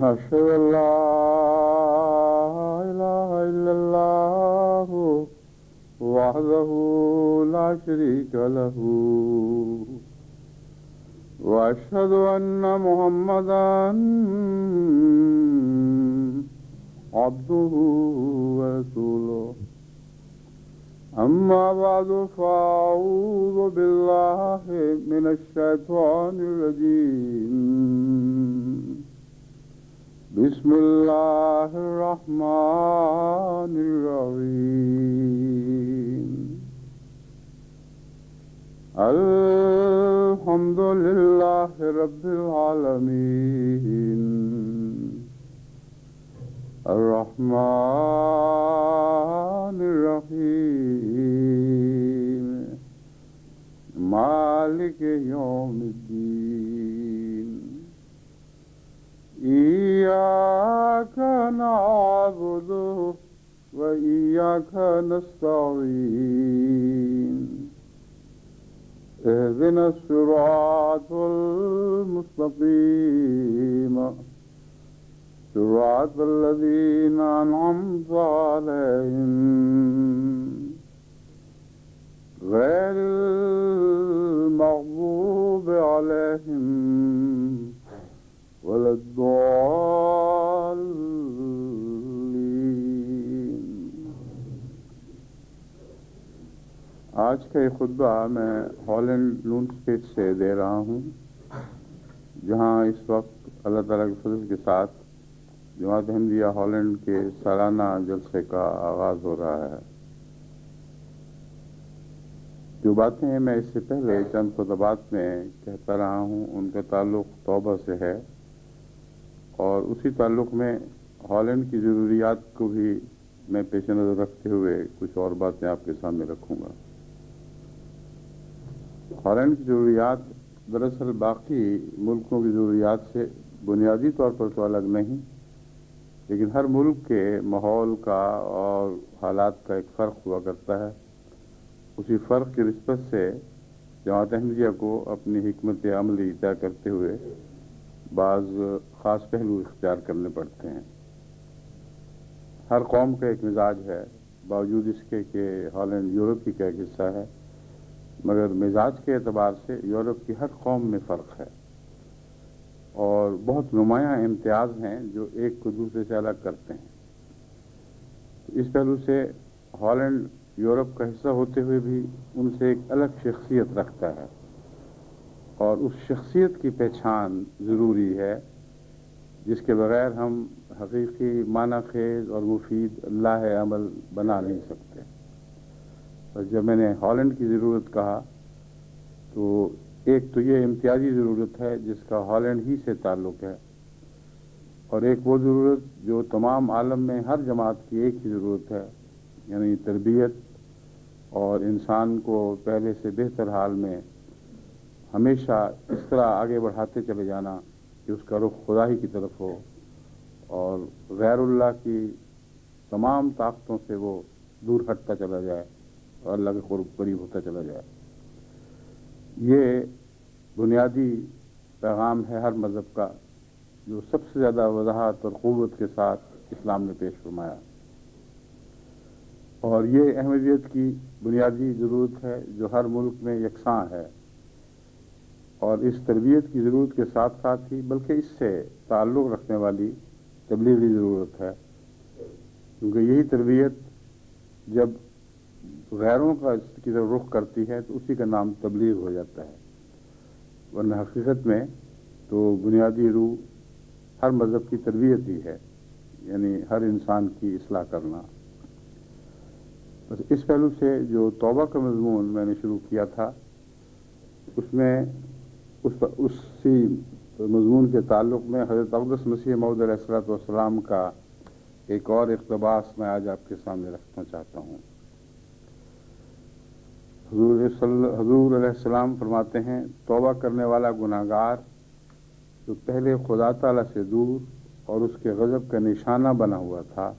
أشهد أن لا إله إلا الله وحده لا شريك له وأشهد أن محمدا عبده ورسوله أما بعد فأعوذ بالله من الشيطان الرجيم بسم الله الرحمن الرحيم الحمد لله رب العالمين الرحمن الرحيم مالك يوم الدين إياك نعبد وإياك نستعين اهدنا الصراط المستقيم صراط الذين أنعمت عليهم غير المغضوب عليهم ولا الضالين. آج کا یہ خطبہ میں ہالینڈ لون اسٹیٹ سے دے رہا ہوں، جہاں اس وقت اللہ تعالیٰ کے فضل کے ساتھ جماعت احمدیہ ہالینڈ کے سالانہ جلسے کا آغاز ہو رہا ہے۔ جو باتیں میں اس سے پہلے چند خطبات میں کہتا رہا ہوں ان کا تعلق توبہ سے ہے، اور اسی تعلق میں ہالینڈ کی ضروریات کو بھی میں پیش نظر رکھتے ہوئے کچھ اور باتیں آپ کے سامنے رکھوں گا۔ ہالینڈ کی ضروریات دراصل باقی ملکوں کی ضروریات سے بنیادی طور پر تو الگ نہیں، لیکن ہر ملک کے ماحول کا اور حالات کا ایک فرق ہوا کرتا ہے۔ اسی فرق کی نسبت سے جماعت احمدیہ کو اپنی حکمت عملی طے کرتے ہوئے بعض خاص پہلو اختیار کرنے پڑتے ہیں۔ ہر قوم کا ایک مزاج ہے، باوجود اس کے کہ ہالینڈ یورپ کی کا ایک حصہ ہے، مگر مزاج کے اعتبار سے یورپ کی ہر قوم میں فرق ہے، اور بہت نمایاں امتیاز ہیں جو ایک کو دوسرے سے الگ کرتے ہیں۔ اس پہلو سے ہالینڈ یورپ کا حصہ ہوتے ہوئے بھی ان سے ایک الگ شخصیت رکھتا ہے، اور اس شخصیت کی پہچان ضروری ہے جس کے بغیر ہم حقیقی معنی خیز اور مفید لاہ عمل بنا نہیں سکتے۔ بس جب میں نے ہالینڈ کی ضرورت کہا تو ایک تو یہ امتیازی ضرورت ہے جس کا ہالینڈ ہی سے تعلق ہے، اور ایک وہ ضرورت جو تمام عالم میں ہر جماعت کی ایک ہی ضرورت ہے، یعنی تربیت اور انسان کو پہلے سے بہتر حال میں ہمیشہ اس طرح آگے بڑھاتے چلے جانا کہ اس کا رخ خدا ہی کی طرف ہو اور غیر اللہ کی تمام طاقتوں سے وہ دور ہٹتا چلا جائے اور اللہ کے قریب ہوتا چلا جائے۔ یہ بنیادی پیغام ہے ہر مذہب کا، جو سب سے زیادہ وضاحت اور قوت کے ساتھ اسلام نے پیش فرمایا، اور یہ احمدیت کی بنیادی ضرورت ہے جو ہر ملک میں یکساں ہے، اور اس تربیت کی ضرورت کے ساتھ ساتھ ہی بلکہ اس سے تعلق رکھنے والی تبلیغی ضرورت ہے، کیونکہ یہی تربیت جب غیروں کا کی طرف رخ کرتی ہے تو اسی کا نام تبلیغ ہو جاتا ہے، ورنہ حقیقت میں تو بنیادی روح ہر مذہب کی تربیت ہی ہے، یعنی ہر انسان کی اصلاح کرنا۔ بس اس پہلو سے جو توبہ کا مضمون میں نے شروع کیا تھا، اس میں اسی مضمون کے تعلق میں حضرت اقدس مسیح موعود علیہ السلام کا ایک اور اقتباس میں آج آپ کے سامنے رکھنا چاہتا ہوں۔ حضور علیہ السلام فرماتے ہیں، توبہ کرنے والا گناہگار جو پہلے خدا تعالی سے دور اور اس کے غضب کا نشانہ بنا ہوا تھا،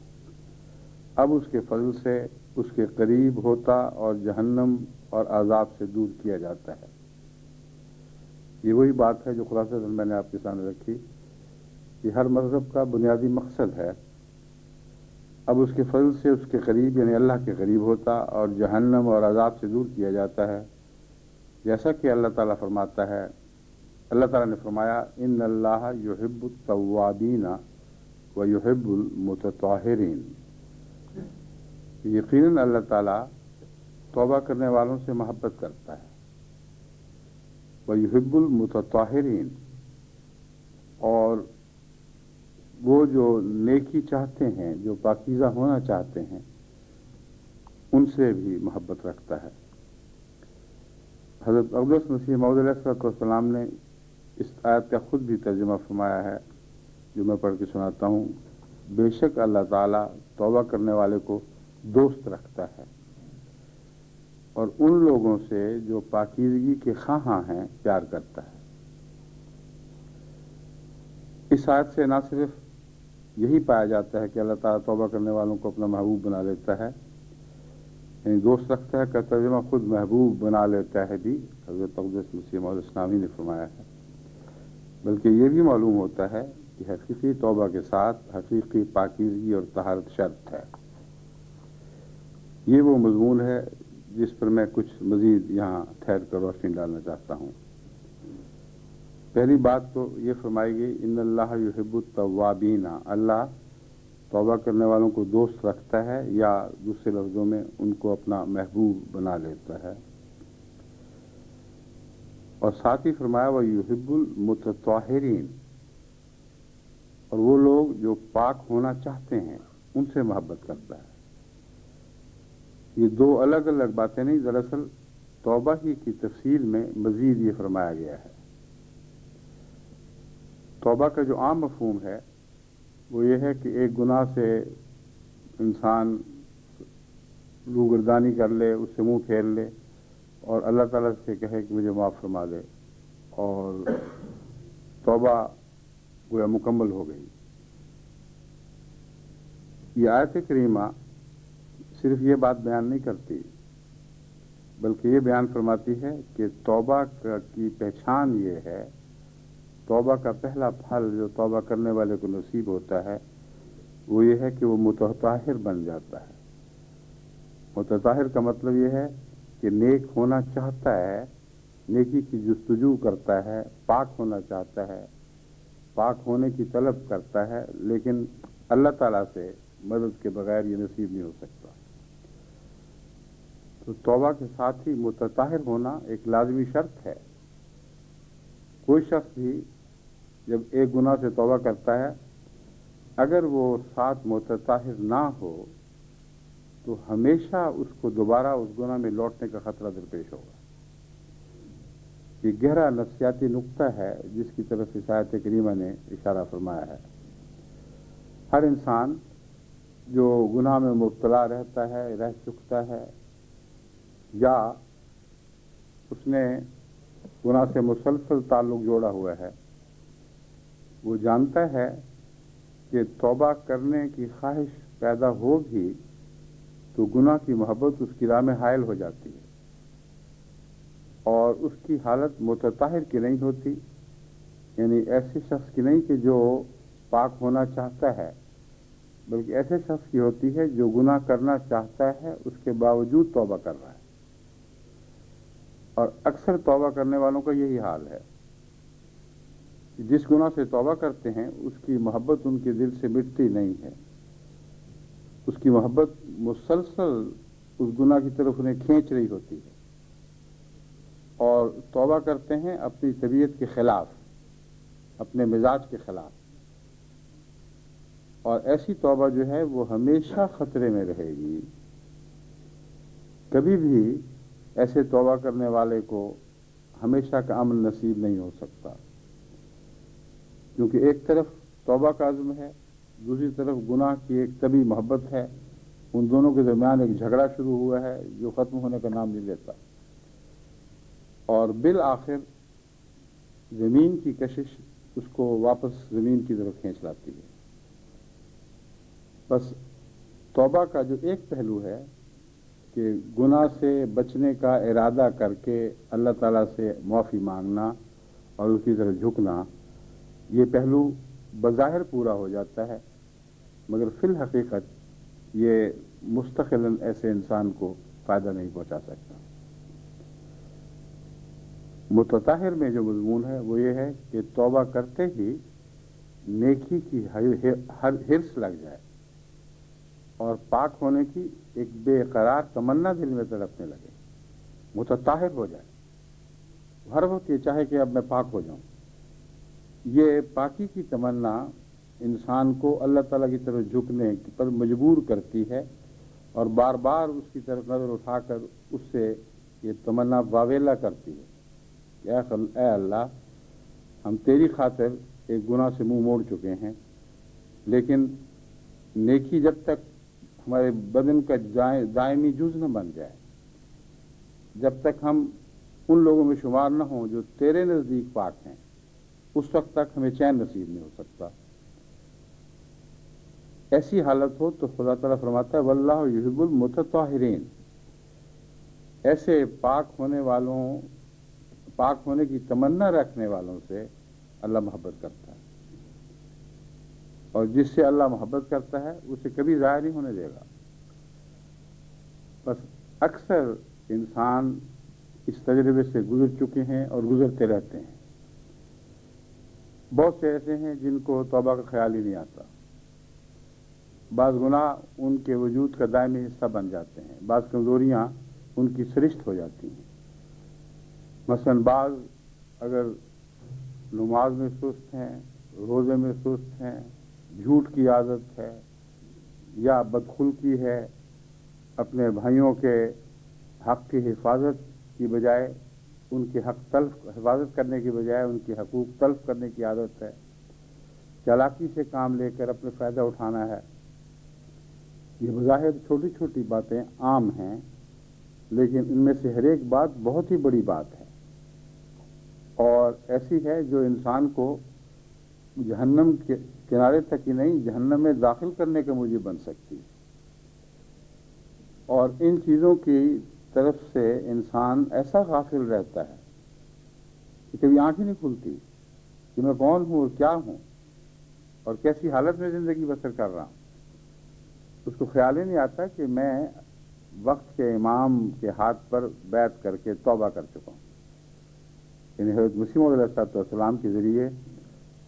اب اس کے فضل سے اس کے قریب ہوتا اور جہنم اور عذاب سے دور کیا جاتا ہے۔ یہ وہی بات ہے جو خلاصہ میں نے آپ کے سامنے رکھی کہ ہر مذہب کا بنیادی مقصد ہے، اب اس کے فضل سے اس کے قریب یعنی اللہ کے قریب ہوتا اور جہنم اور عذاب سے دور کیا جاتا ہے، جیسا کہ اللہ تعالیٰ فرماتا ہے، اللہ تعالیٰ نے فرمایا، ان اللہ یحب التوابین و یحب المتطہرین، یقیناً اللہ تعالیٰ توبہ کرنے والوں سے محبت کرتا ہے، وَيُحِبُّ الْمُتَطَّهِرِينَ، اور وہ جو نیکی چاہتے ہیں، جو پاکیزہ ہونا چاہتے ہیں، ان سے بھی محبت رکھتا ہے۔ حضرت اقدس مسیح موعود علیہ السلام نے اس آیت کا خود بھی ترجمہ فرمایا ہے، جو میں پڑھ کے سناتا ہوں۔ بے شک اللہ تعالیٰ توبہ کرنے والے کو دوست رکھتا ہے اور ان لوگوں سے جو پاکیزگی کے خواہاں ہیں پیار کرتا ہے۔ اس آیت سے نہ صرف یہی پایا جاتا ہے کہ اللہ تعالیٰ توبہ کرنے والوں کو اپنا محبوب بنا لیتا ہے، یعنی دوست رکھتا ہے کا ترجمہ خود محبوب بنا لیتا ہے بھی حضرت اقدس مسیح موعود اسلامی نے فرمایا ہے، بلکہ یہ بھی معلوم ہوتا ہے کہ حقیقی توبہ کے ساتھ حقیقی پاکیزگی اور طہارت شرط ہے۔ یہ وہ مضمون ہے جس پر میں کچھ مزید یہاں ٹھہر کر روشنی ڈالنا چاہتا ہوں۔ پہلی بات تو یہ فرمائی گئی، ان اللہ یحب التوابین، اللہ توبہ کرنے والوں کو دوست رکھتا ہے، یا دوسرے لفظوں میں ان کو اپنا محبوب بنا لیتا ہے، اور ساتھ ہی فرمایا وَيُحِبُّ الْمُتَطَّهِرِينَ، اور وہ لوگ جو پاک ہونا چاہتے ہیں ان سے محبت کرتا ہے۔ یہ دو الگ الگ باتیں نہیں، دراصل توبہ ہی کی تفصیل میں مزید یہ فرمایا گیا ہے۔ توبہ کا جو عام مفہوم ہے وہ یہ ہے کہ ایک گناہ سے انسان روگردانی کر لے، اس سے منہ پھیر لے اور اللہ تعالیٰ سے کہے کہ مجھے معاف فرما دے، اور توبہ گویا مکمل ہو گئی۔ یہ آیت کریمہ صرف یہ بات بیان نہیں کرتی، بلکہ یہ بیان فرماتی ہے کہ توبہ کی پہچان یہ ہے، توبہ کا پہلا پھل جو توبہ کرنے والے کو نصیب ہوتا ہے وہ یہ ہے کہ وہ متطہر بن جاتا ہے۔ متطہر کا مطلب یہ ہے کہ نیک ہونا چاہتا ہے، نیکی کی جستجو کرتا ہے، پاک ہونا چاہتا ہے، پاک ہونے کی طلب کرتا ہے، لیکن اللہ تعالیٰ سے مدد کے بغیر یہ نصیب نہیں ہو سکتا۔ تو توبہ کے ساتھ ہی متطہر ہونا ایک لازمی شرط ہے۔ کوئی شخص بھی جب ایک گناہ سے توبہ کرتا ہے، اگر وہ ساتھ متطہر نہ ہو تو ہمیشہ اس کو دوبارہ اس گناہ میں لوٹنے کا خطرہ درپیش ہوگا۔ یہ گہرا نفسیاتی نقطہ ہے جس کی طرف اس آیت کریمہ نے اشارہ فرمایا ہے۔ ہر انسان جو گناہ میں مبتلا رہتا ہے، رہ چکتا ہے، یا اس نے گناہ سے مسلسل تعلق جوڑا ہوا ہے، وہ جانتا ہے کہ توبہ کرنے کی خواہش پیدا ہوگی تو گناہ کی محبت اس کی راہ میں حائل ہو جاتی ہے، اور اس کی حالت متطہر کی نہیں ہوتی، یعنی ایسے شخص کی نہیں کہ جو پاک ہونا چاہتا ہے، بلکہ ایسے شخص کی ہوتی ہے جو گناہ کرنا چاہتا ہے اس کے باوجود توبہ کر رہا ہے۔ اور اکثر توبہ کرنے والوں کا یہی حال ہے کہ جس گناہ سے توبہ کرتے ہیں اس کی محبت ان کے دل سے مٹتی نہیں ہے، اس کی محبت مسلسل اس گناہ کی طرف انہیں کھینچ رہی ہوتی ہے، اور توبہ کرتے ہیں اپنی طبیعت کے خلاف، اپنے مزاج کے خلاف، اور ایسی توبہ جو ہے وہ ہمیشہ خطرے میں رہے گی۔ کبھی بھی ایسے توبہ کرنے والے کو ہمیشہ کا امن نصیب نہیں ہو سکتا، کیونکہ ایک طرف توبہ کا عزم ہے، دوسری طرف گناہ کی ایک طبی محبت ہے، ان دونوں کے درمیان ایک جھگڑا شروع ہوا ہے جو ختم ہونے کا نام نہیں لیتا، اور بالآخر زمین کی کشش اس کو واپس زمین کی طرف کھینچ لاتی ہے۔ بس توبہ کا جو ایک پہلو ہے کہ گناہ سے بچنے کا ارادہ کر کے اللہ تعالیٰ سے معافی مانگنا اور اس کی طرف جھکنا، یہ پہلو بظاہر پورا ہو جاتا ہے، مگر فی الحقیقت یہ مستقلاً ایسے انسان کو فائدہ نہیں پہنچا سکتا۔ متطہر میں جو مضمون ہے وہ یہ ہے کہ توبہ کرتے ہی نیکی کی حرص لگ جائے اور پاک ہونے کی ایک بے قرار تمنا دل میں تڑپنے لگے، متطہر ہو جائے، ہر وقت یہ چاہے کہ اب میں پاک ہو جاؤں۔ یہ پاکی کی تمنا انسان کو اللہ تعالیٰ کی طرف جھکنے پر مجبور کرتی ہے، اور بار بار اس کی طرف نظر اٹھا کر اس سے یہ تمنا واویلا کرتی ہے کہ اے اللہ، ہم تیری خاطر ایک گناہ سے منہ موڑ چکے ہیں، لیکن نیکی جب تک ہمارے بدن کا دائمی جز نہ بن جائے، جب تک ہم ان لوگوں میں شمار نہ ہوں جو تیرے نزدیک پاک ہیں، اس وقت تک ہمیں چین نصیب نہیں ہو سکتا۔ ایسی حالت ہو تو خدا تعالیٰ فرماتا ہے واللہ یحب المتطہرین، ایسے پاک ہونے کی تمنا رکھنے والوں سے اللہ محبت کرتا ہے، اور جس سے اللہ محبت کرتا ہے اسے کبھی ضائع نہیں ہونے دے گا۔ بس اکثر انسان اس تجربے سے گزر چکے ہیں اور گزرتے رہتے ہیں۔ بہت سے ایسے ہیں جن کو توبہ کا خیال ہی نہیں آتا، بعض گناہ ان کے وجود کا دائمی حصہ بن جاتے ہیں، بعض کمزوریاں ان کی سرشت ہو جاتی ہیں۔ مثلا بعض اگر نماز میں سست ہیں، روزے میں سست ہیں، جھوٹ کی عادت ہے، یا بدخلقی ہے، اپنے بھائیوں کے حق کی حفاظت کی بجائے ان کے حفاظت کرنے کی بجائے ان کے حقوق تلف کرنے کی عادت ہے، چالاکی سے کام لے کر اپنے فائدہ اٹھانا ہے۔ یہ بظاہر چھوٹی چھوٹی باتیں عام ہیں، لیکن ان میں سے ہر ایک بات بہت ہی بڑی بات ہے، اور ایسی ہے جو انسان کو جہنم کے کنارے تک ہی نہیں، جہنم میں داخل کرنے کا موجب بن سکتی ہے۔ اور ان چیزوں کی طرف سے انسان ایسا غافل رہتا ہے کہ کبھی آنکھ ہی نہیں کھلتی کہ میں کون ہوں اور کیا ہوں اور کیسی حالت میں زندگی بسر کر رہا ہوں۔ اس کو خیال ہی نہیں آتا کہ میں وقت کے امام کے ہاتھ پر بیعت کر کے توبہ کر چکا ہوں، یعنی حضرت مسیح موعود علیہ السلام کے ذریعے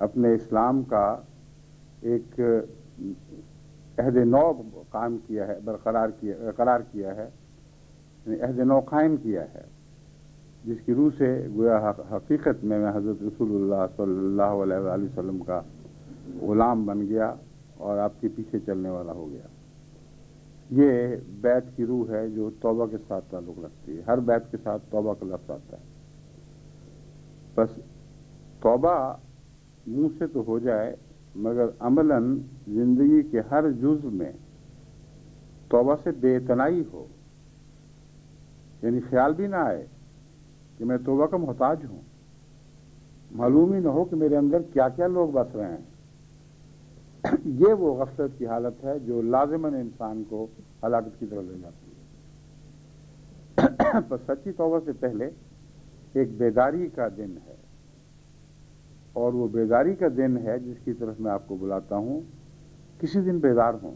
اپنے اسلام کا ایک عہد نو قائم کیا ہے، قرار کیا ہے، یعنی عہد نو قائم کیا ہے، جس کی روح سے گویا حقیقت میں حضرت رسول اللہ صلی اللہ علیہ وآلہ وسلم کا غلام بن گیا اور آپ کے پیچھے چلنے والا ہو گیا۔ یہ بیعت کی روح ہے جو توبہ کے ساتھ تعلق رکھتی ہے، ہر بیعت کے ساتھ توبہ کا لفظ آتا ہے۔ بس توبہ منہ سے تو ہو جائے مگر عملاً زندگی کے ہر جزو میں توبہ سے بے اعتنائی ہو، یعنی خیال بھی نہ آئے کہ میں توبہ کا محتاج ہوں، معلوم ہی نہ ہو کہ میرے اندر کیا کیا لوگ بس رہے ہیں۔ یہ وہ غفلت کی حالت ہے جو لازماً انسان کو ہلاکت کی طرف لے جاتی ہے۔ پر سچی توبہ سے پہلے ایک بیداری کا دن ہے، اور وہ بیداری کا دن ہے جس کی طرف میں آپ کو بلاتا ہوں۔ کسی دن بیدار ہوں،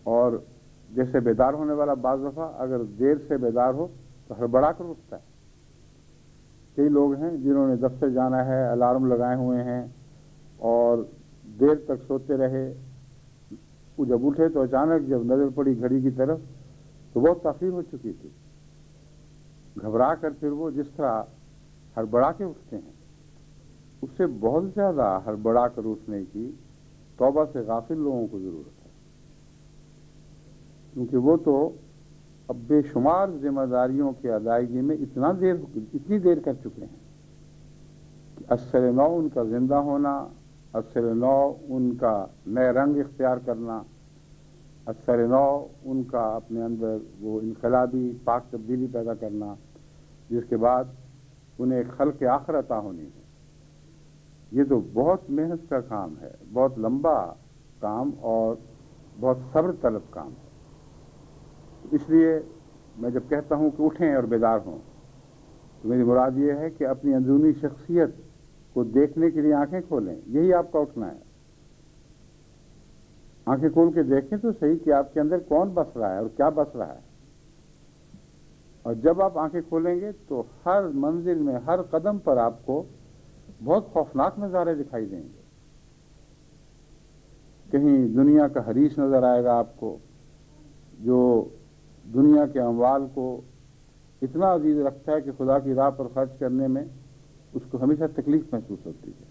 اور جیسے بیدار ہونے والا بعض دفعہ اگر دیر سے بیدار ہو تو ہڑبڑا کر اٹھتا ہے۔ کئی لوگ ہیں جنہوں نے دفتر جانا ہے، الارم لگائے ہوئے ہیں اور دیر تک سوتے رہے، وہ جب اٹھے تو اچانک جب نظر پڑی گھڑی کی طرف تو بہت تاخیر ہو چکی تھی۔ گھبرا کر پھر وہ جس طرح ہڑبڑا کے اٹھتے ہیں، اس سے بہت زیادہ ہڑبڑا کر اٹھنے کی توبہ سے غافل لوگوں کو ضرورت ہے، کیونکہ وہ تو اب بے شمار ذمہ داریوں کی ادائیگی میں اتنی دیر کر چکے ہیں کہ اثر نو ان کا زندہ ہونا، اثر نو ان کا نئے رنگ اختیار کرنا، اثر نو ان کا اپنے اندر وہ انقلابی پاک تبدیلی پیدا کرنا، جس کے بعد انہیں خلق آخر عطا ہونی ہے۔ یہ تو بہت محنت کا کام ہے، بہت لمبا کام اور بہت صبر طلب کام ہے۔ اس لیے میں جب کہتا ہوں کہ اٹھیں اور بیدار ہوں تو میری مراد یہ ہے کہ اپنی اندرونی شخصیت کو دیکھنے کے لیے آنکھیں کھولیں، یہی آپ کا اٹھنا ہے۔ آنکھیں کھول کے دیکھیں تو صحیح کہ آپ کے اندر کون بس رہا ہے اور کیا بس رہا ہے، اور جب آپ آنکھیں کھولیں گے تو ہر منزل میں، ہر قدم پر آپ کو بہت خوفناک نظارے دکھائی دیں گے۔ کہیں دنیا کا حریص نظر آئے گا آپ کو، جو دنیا کے اموال کو اتنا عزیز رکھتا ہے کہ خدا کی راہ پر خرچ کرنے میں اس کو ہمیشہ تکلیف محسوس ہوتی ہے،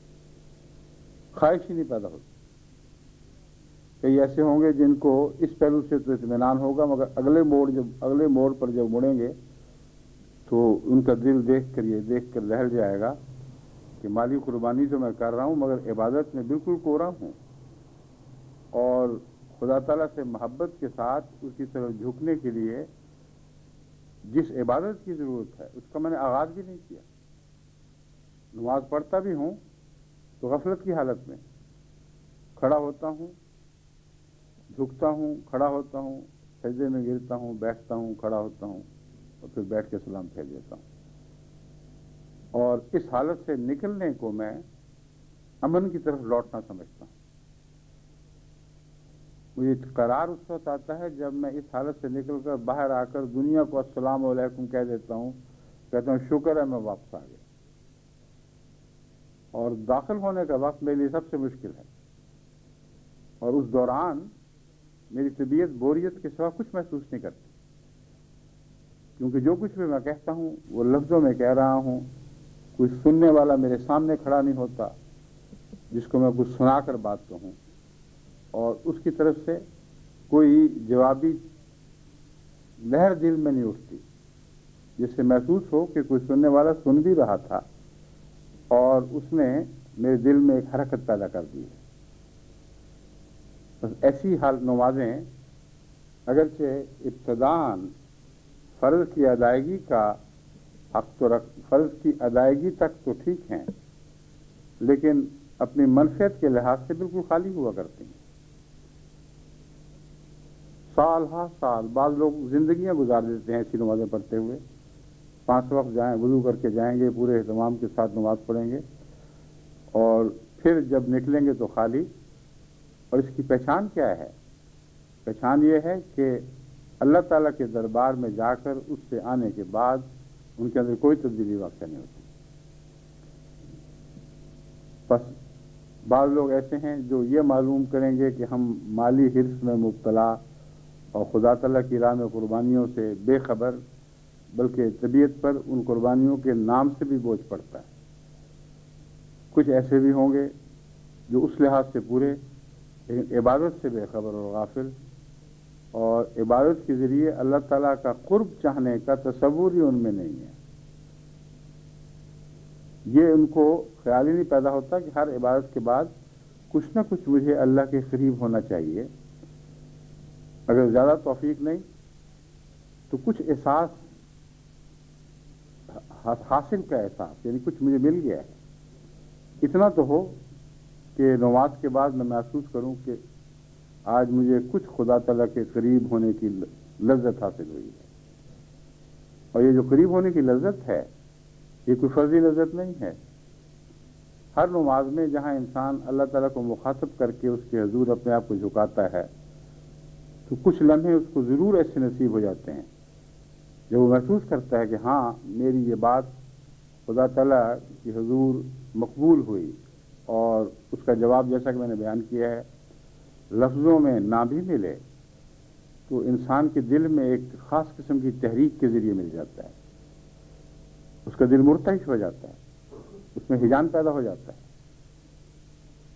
خواہش ہی نہیں پیدا ہوتی۔ کئی ایسے ہوں گے جن کو اس پہلو سے تو اطمینان ہوگا، مگر اگلے موڑ پر جب مڑیں گے تو ان کا دل دیکھ کر دہل جائے گا کہ مالی قربانی تو میں کر رہا ہوں مگر عبادت میں بالکل کوڑا ہوں، اور خدا تعالیٰ سے محبت کے ساتھ اس کی طرف جھکنے کے لیے جس عبادت کی ضرورت ہے اس کا میں نے آغاز بھی نہیں کیا۔ نماز پڑھتا بھی ہوں تو غفلت کی حالت میں کھڑا ہوتا ہوں، جھکتا ہوں، کھڑا ہوتا ہوں، سجدے میں گرتا ہوں، بیٹھتا ہوں، کھڑا ہوتا ہوں اور پھر بیٹھ کے سلام پھیر دیتا ہوں، اور اس حالت سے نکلنے کو میں امن کی طرف لوٹنا سمجھتا ہوں۔ مجھے قرار اس وقت آتا ہے جب میں اس حالت سے نکل کر باہر آ کر دنیا کو السلام علیکم کہہ دیتا ہوں، کہتا ہوں شکر ہے میں واپس آ گیا۔ اور داخل ہونے کا وقت میرے لیے سب سے مشکل ہے، اور اس دوران میری طبیعت بوریت کے سوا کچھ محسوس نہیں کرتی، کیونکہ جو کچھ بھی میں کہتا ہوں وہ لفظوں میں کہہ رہا ہوں، کوئی سننے والا میرے سامنے کھڑا نہیں ہوتا جس کو میں کچھ سنا کر بات کہوں، اور اس کی طرف سے کوئی جوابی لہر دل میں نہیں اٹھتی جس سے محسوس ہو کہ کوئی سننے والا سن بھی رہا تھا اور اس نے میرے دل میں ایک حرکت پیدا کر دی ہے۔ بس ایسی حال نمازیں اگرچہ ابتداءً فرض کی ادائیگی کا حق تو فرض کی ادائیگی تک تو ٹھیک ہیں، لیکن اپنی منفعت کے لحاظ سے بالکل خالی ہوا کرتی ہیں۔ سال ہا سال بعض لوگ زندگیاں گزار دیتے ہیں ایسی نمازیں پڑھتے ہوئے، 5 وقت جائیں، وضو کر کے جائیں گے، پورے اہتمام کے ساتھ نماز پڑھیں گے، اور پھر جب نکلیں گے تو خالی۔ اور اس کی پہچان کیا ہے؟ پہچان یہ ہے کہ اللہ تعالیٰ کے دربار میں جا کر اس سے آنے کے بعد ان کے اندر کوئی تبدیلی واقع نہیں ہوتی۔ بس بعض لوگ ایسے ہیں جو یہ معلوم کریں گے کہ ہم مالی حرص میں مبتلا اور خدا تعالیٰ کی راہ میں قربانیوں سے بے خبر، بلکہ طبیعت پر ان قربانیوں کے نام سے بھی بوجھ پڑتا ہے۔ کچھ ایسے بھی ہوں گے جو اس لحاظ سے پورے لیکن عبادت سے بے خبر اور غافل، اور عبادت کے ذریعے اللہ تعالیٰ کا قرب چاہنے کا تصور ہی ان میں نہیں ہے۔ یہ ان کو خیال ہی نہیں پیدا ہوتا کہ ہر عبادت کے بعد کچھ نہ کچھ مجھے اللہ کے قریب ہونا چاہیے. اگر زیادہ توفیق نہیں تو کچھ احساس، حاصل کا احساس، یعنی کچھ مجھے مل گیا ہے. اتنا تو ہو کہ نماز کے بعد میں محسوس کروں کہ آج مجھے کچھ خدا تعالیٰ کے قریب ہونے کی لذت حاصل ہوئی ہے. اور یہ جو قریب ہونے کی لذت ہے یہ کوئی فرضی لذت نہیں ہے. ہر نماز میں جہاں انسان اللہ تعالیٰ کو مخاطب کر کے اس کے حضور اپنے آپ کو جھکاتا ہے تو کچھ لمحے اس کو ضرور ایسے نصیب ہو جاتے ہیں جب وہ محسوس کرتا ہے کہ ہاں میری یہ بات خدا تعالیٰ کی حضور مقبول ہوئی، اور اس کا جواب جیسا کہ میں نے بیان کیا ہے لفظوں میں نہ بھی ملے تو انسان کے دل میں ایک خاص قسم کی تحریک کے ذریعے مل جاتا ہے. اس کا دل مرتعش ہو جاتا ہے، اس میں ہیجان پیدا ہو جاتا ہے،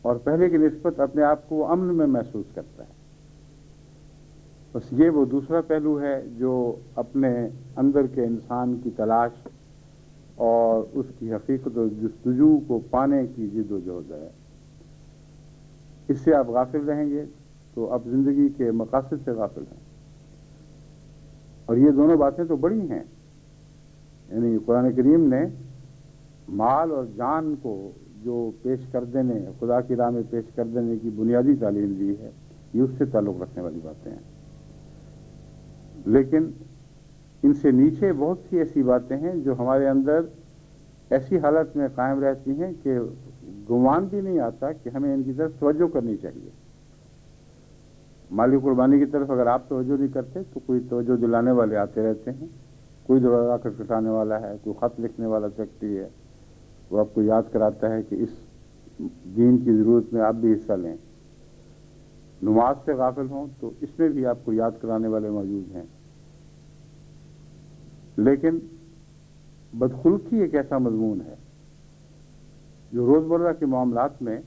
اور پہلے کی نسبت اپنے آپ کو امن میں محسوس کرتا ہے. بس یہ وہ دوسرا پہلو ہے جو اپنے اندر کے انسان کی تلاش اور اس کی حقیقت و جستجو کو پانے کی جد و جہد ہے. اس سے آپ غافل رہیں گے تو اب زندگی کے مقاصد سے غافل ہیں. اور یہ دونوں باتیں تو بڑی ہیں، یعنی قرآن کریم نے مال اور جان کو جو پیش کر دینے، خدا کی راہ میں پیش کر دینے کی بنیادی تعلیم دی ہے، یہ اس سے تعلق رکھنے والی باتیں ہیں. لیکن ان سے نیچے بہت سی ایسی باتیں ہیں جو ہمارے اندر ایسی حالت میں قائم رہتی ہیں کہ گمان بھی نہیں آتا کہ ہمیں ان کی طرف توجہ کرنی چاہیے. مالی قربانی کی طرف اگر آپ توجہ نہیں کرتے تو کوئی توجہ دلانے والے آتے رہتے ہیں، کوئی دروازہ کھٹکھٹانے والا ہے، کوئی خط لکھنے والا شخصی ہے، وہ آپ کو یاد کراتا ہے کہ اس دین کی ضرورت میں آپ بھی حصہ لیں. نماز سے غافل ہوں تو اس میں بھی آپ کو یاد کرانے والے موجود ہیں. لیکن بدخلقی ایک ایسا مضمون ہے جو روزمرہ کے معاملات میں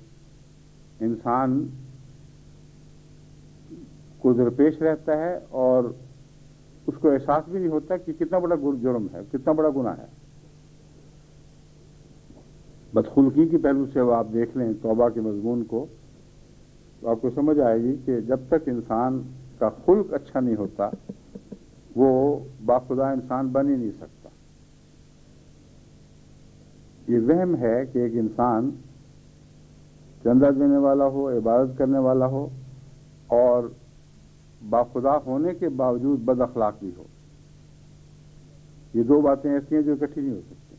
انسان کو درپیش رہتا ہے اور اس کو احساس بھی نہیں ہوتا کہ کتنا بڑا جرم ہے، کتنا بڑا گناہ ہے. بدخلقی کی پہلو سے وہ آپ دیکھ لیں توبہ کے مضمون کو تو آپ کو سمجھ آئے گی کہ جب تک انسان کا خلق اچھا نہیں ہوتا وہ باخدا انسان بن ہی نہیں سکتا. یہ وہم ہے کہ ایک انسان چندہ دینے والا ہو، عبادت کرنے والا ہو اور باخدا ہونے کے باوجود بد اخلاق بھی ہو. یہ دو باتیں ایسی ہیں جو اکٹھی نہیں ہو سکتی.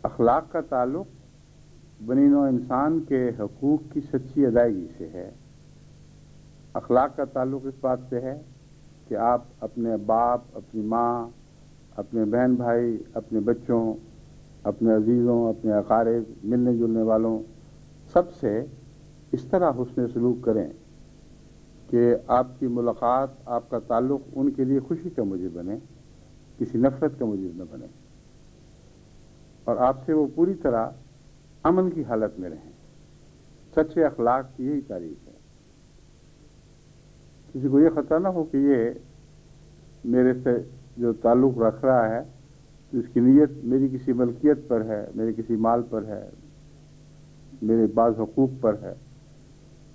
اخلاق کا تعلق بنی نوع انسان کے حقوق کی سچی ادائیگی سے ہے. اخلاق کا تعلق اس بات سے ہے کہ آپ اپنے باپ، اپنی ماں، اپنے بہن بھائی، اپنے بچوں، اپنے عزیزوں، اپنے اقارب، ملنے جلنے والوں سب سے اس طرح حسن سلوک کریں کہ آپ کی ملاقات، آپ کا تعلق ان کے لیے خوشی کا موجب بنے، کسی نفرت کا موجب نہ بنے، اور آپ سے وہ پوری طرح امن کی حالت میں رہیں. سچے اخلاق کی یہی تعریف ہے. کسی کو یہ خطرہ نہ ہو کہ یہ میرے سے جو تعلق رکھ رہا ہے تو اس کی نیت میری کسی ملکیت پر ہے، میرے کسی مال پر ہے، میرے بعض حقوق پر ہے،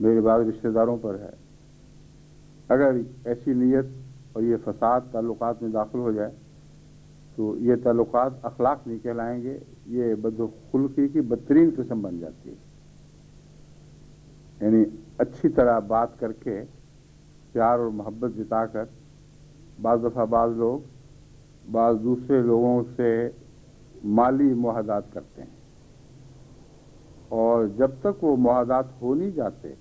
میرے بعض رشتہ داروں پر ہے. اگر ایسی نیت اور یہ فساد تعلقات میں داخل ہو جائے تو یہ تعلقات اخلاق نہیں کہلائیں گے، یہ بدخلقی کی بدترین قسم بن جاتی ہے. یعنی اچھی طرح بات کر کے، پیار اور محبت جتا کر بعض دفعہ بعض لوگ بعض دوسرے لوگوں سے مالی معاہدات کرتے ہیں، اور جب تک وہ معاہدات ہو نہیں جاتے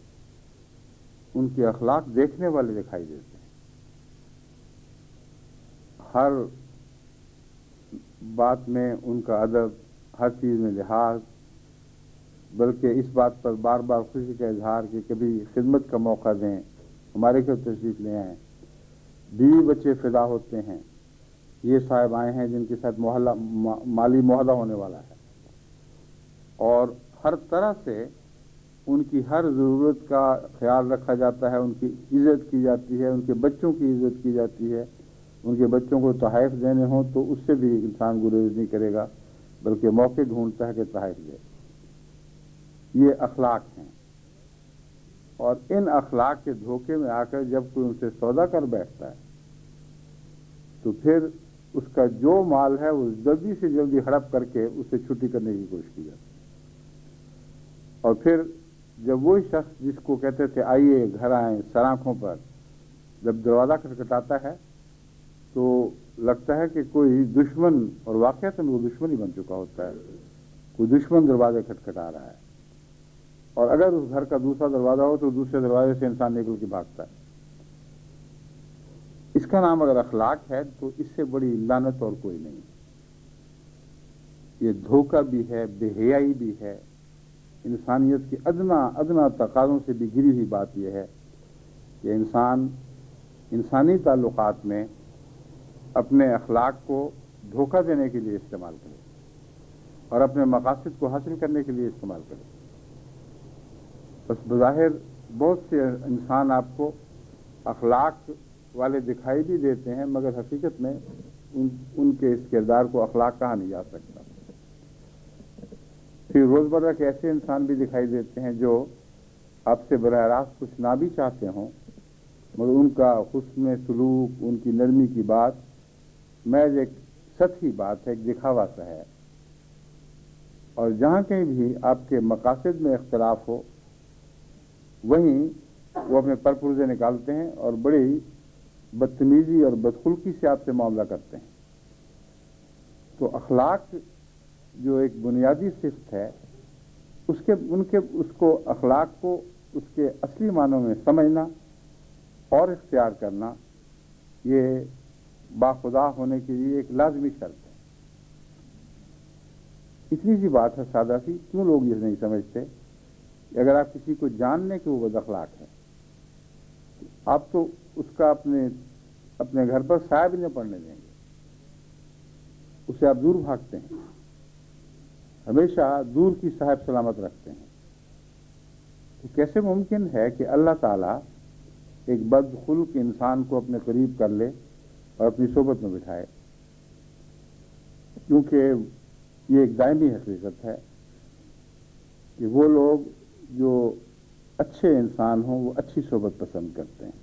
ان کے اخلاق دیکھنے والے دکھائی دیتے ہیں. ہر بات میں ان کا ادب، ہر چیز میں لحاظ، بلکہ اس بات پر بار بار خوشی کا اظہار کہ کبھی خدمت کا موقع دیں، ہمارے گھر تشریف لے آئیں. بیوی بچے فدا ہوتے ہیں، یہ صاحب آئے ہیں جن کے ساتھ مالی معاہدہ ہونے والا ہے، اور ہر طرح سے ان کی ہر ضرورت کا خیال رکھا جاتا ہے، ان کی عزت کی جاتی ہے، ان کے بچوں کی عزت کی جاتی ہے. ان کے بچوں کو تحائف دینے ہوں تو اس سے بھی انسان گریز نہیں کرے گا بلکہ موقع ڈھونڈتا ہے کہ تحائف دے۔ یہ اخلاق ہیں، اور ان اخلاق کے دھوکے میں آ کر جب کوئی ان سے سودا کر بیٹھتا ہے تو پھر اس کا جو مال ہے وہ جلدی سے جلدی ہڑپ کر کے اسے چھٹی کرنے کی کوشش کی جاتی ہے۔ اور پھر جب وہی شخص جس کو کہتے تھے آئیے گھر آئیں سراخوں پر، جب دروازہ کھٹکھٹاتا ہے تو لگتا ہے کہ کوئی دشمن، اور واقعتاً وہ دشمن ہی بن چکا ہوتا ہے، کوئی دشمن دروازے کھٹکھٹا رہا ہے، اور اگر اس گھر کا دوسرا دروازہ ہو تو دوسرے دروازے سے انسان نکل کے بھاگتا ہے۔ اس کا نام اگر اخلاق ہے تو اس سے بڑی لعنت اور کوئی نہیں۔ یہ دھوکہ بھی ہے، بے حیائی بھی ہے، انسانیت کی ادنا ادنا تقاضوں سے بھی گری ہوئی بات یہ ہے کہ انسان انسانی تعلقات میں اپنے اخلاق کو دھوکہ دینے کے لیے استعمال کرے اور اپنے مقاصد کو حاصل کرنے کے لیے استعمال کرے۔ بس بظاہر بہت سے انسان آپ کو اخلاق والے دکھائی بھی دیتے ہیں، مگر حقیقت میں ان کے اس کردار کو اخلاق کہا نہیں جا سکتا۔ پھر روزمرہ کے ایسے انسان بھی دکھائی دیتے ہیں جو آپ سے براہ راست کچھ نہ بھی چاہتے ہوں، مگر ان کا حسن سلوک، ان کی نرمی کی بات محض ایک سطحی بات ہے، ایک دکھاوا سا ہے، اور جہاں کہیں بھی آپ کے مقاصد میں اختلاف ہو وہیں وہ اپنے پرپرزے نکالتے ہیں اور بڑی بدتمیزی اور بدخلقی سے آپ سے معاملہ کرتے ہیں۔ تو اخلاق جو ایک بنیادی صفت ہے، اخلاق کو اس کے اصلی معنوں میں سمجھنا اور اختیار کرنا، یہ باخدا ہونے کے لیے ایک لازمی شرط ہے۔ اتنی سی بات ہے سادہ سی، کیوں لوگ یہ نہیں سمجھتے کہ اگر آپ کسی کو جان لیں کہ وہ بد اخلاق ہے، آپ تو اس کا اپنے گھر پر سایہ بھی نہ پڑنے دیں گے، اسے آپ دور بھاگتے ہیں، ہمیشہ دور کی صاحب سلامت رکھتے ہیں۔ تو کیسے ممکن ہے کہ اللہ تعالیٰ ایک بدخلق انسان کو اپنے قریب کر لے اور اپنی صحبت میں بٹھائے؟ کیونکہ یہ ایک دائمی حقیقت ہے کہ وہ لوگ جو اچھے انسان ہوں وہ اچھی صحبت پسند کرتے ہیں،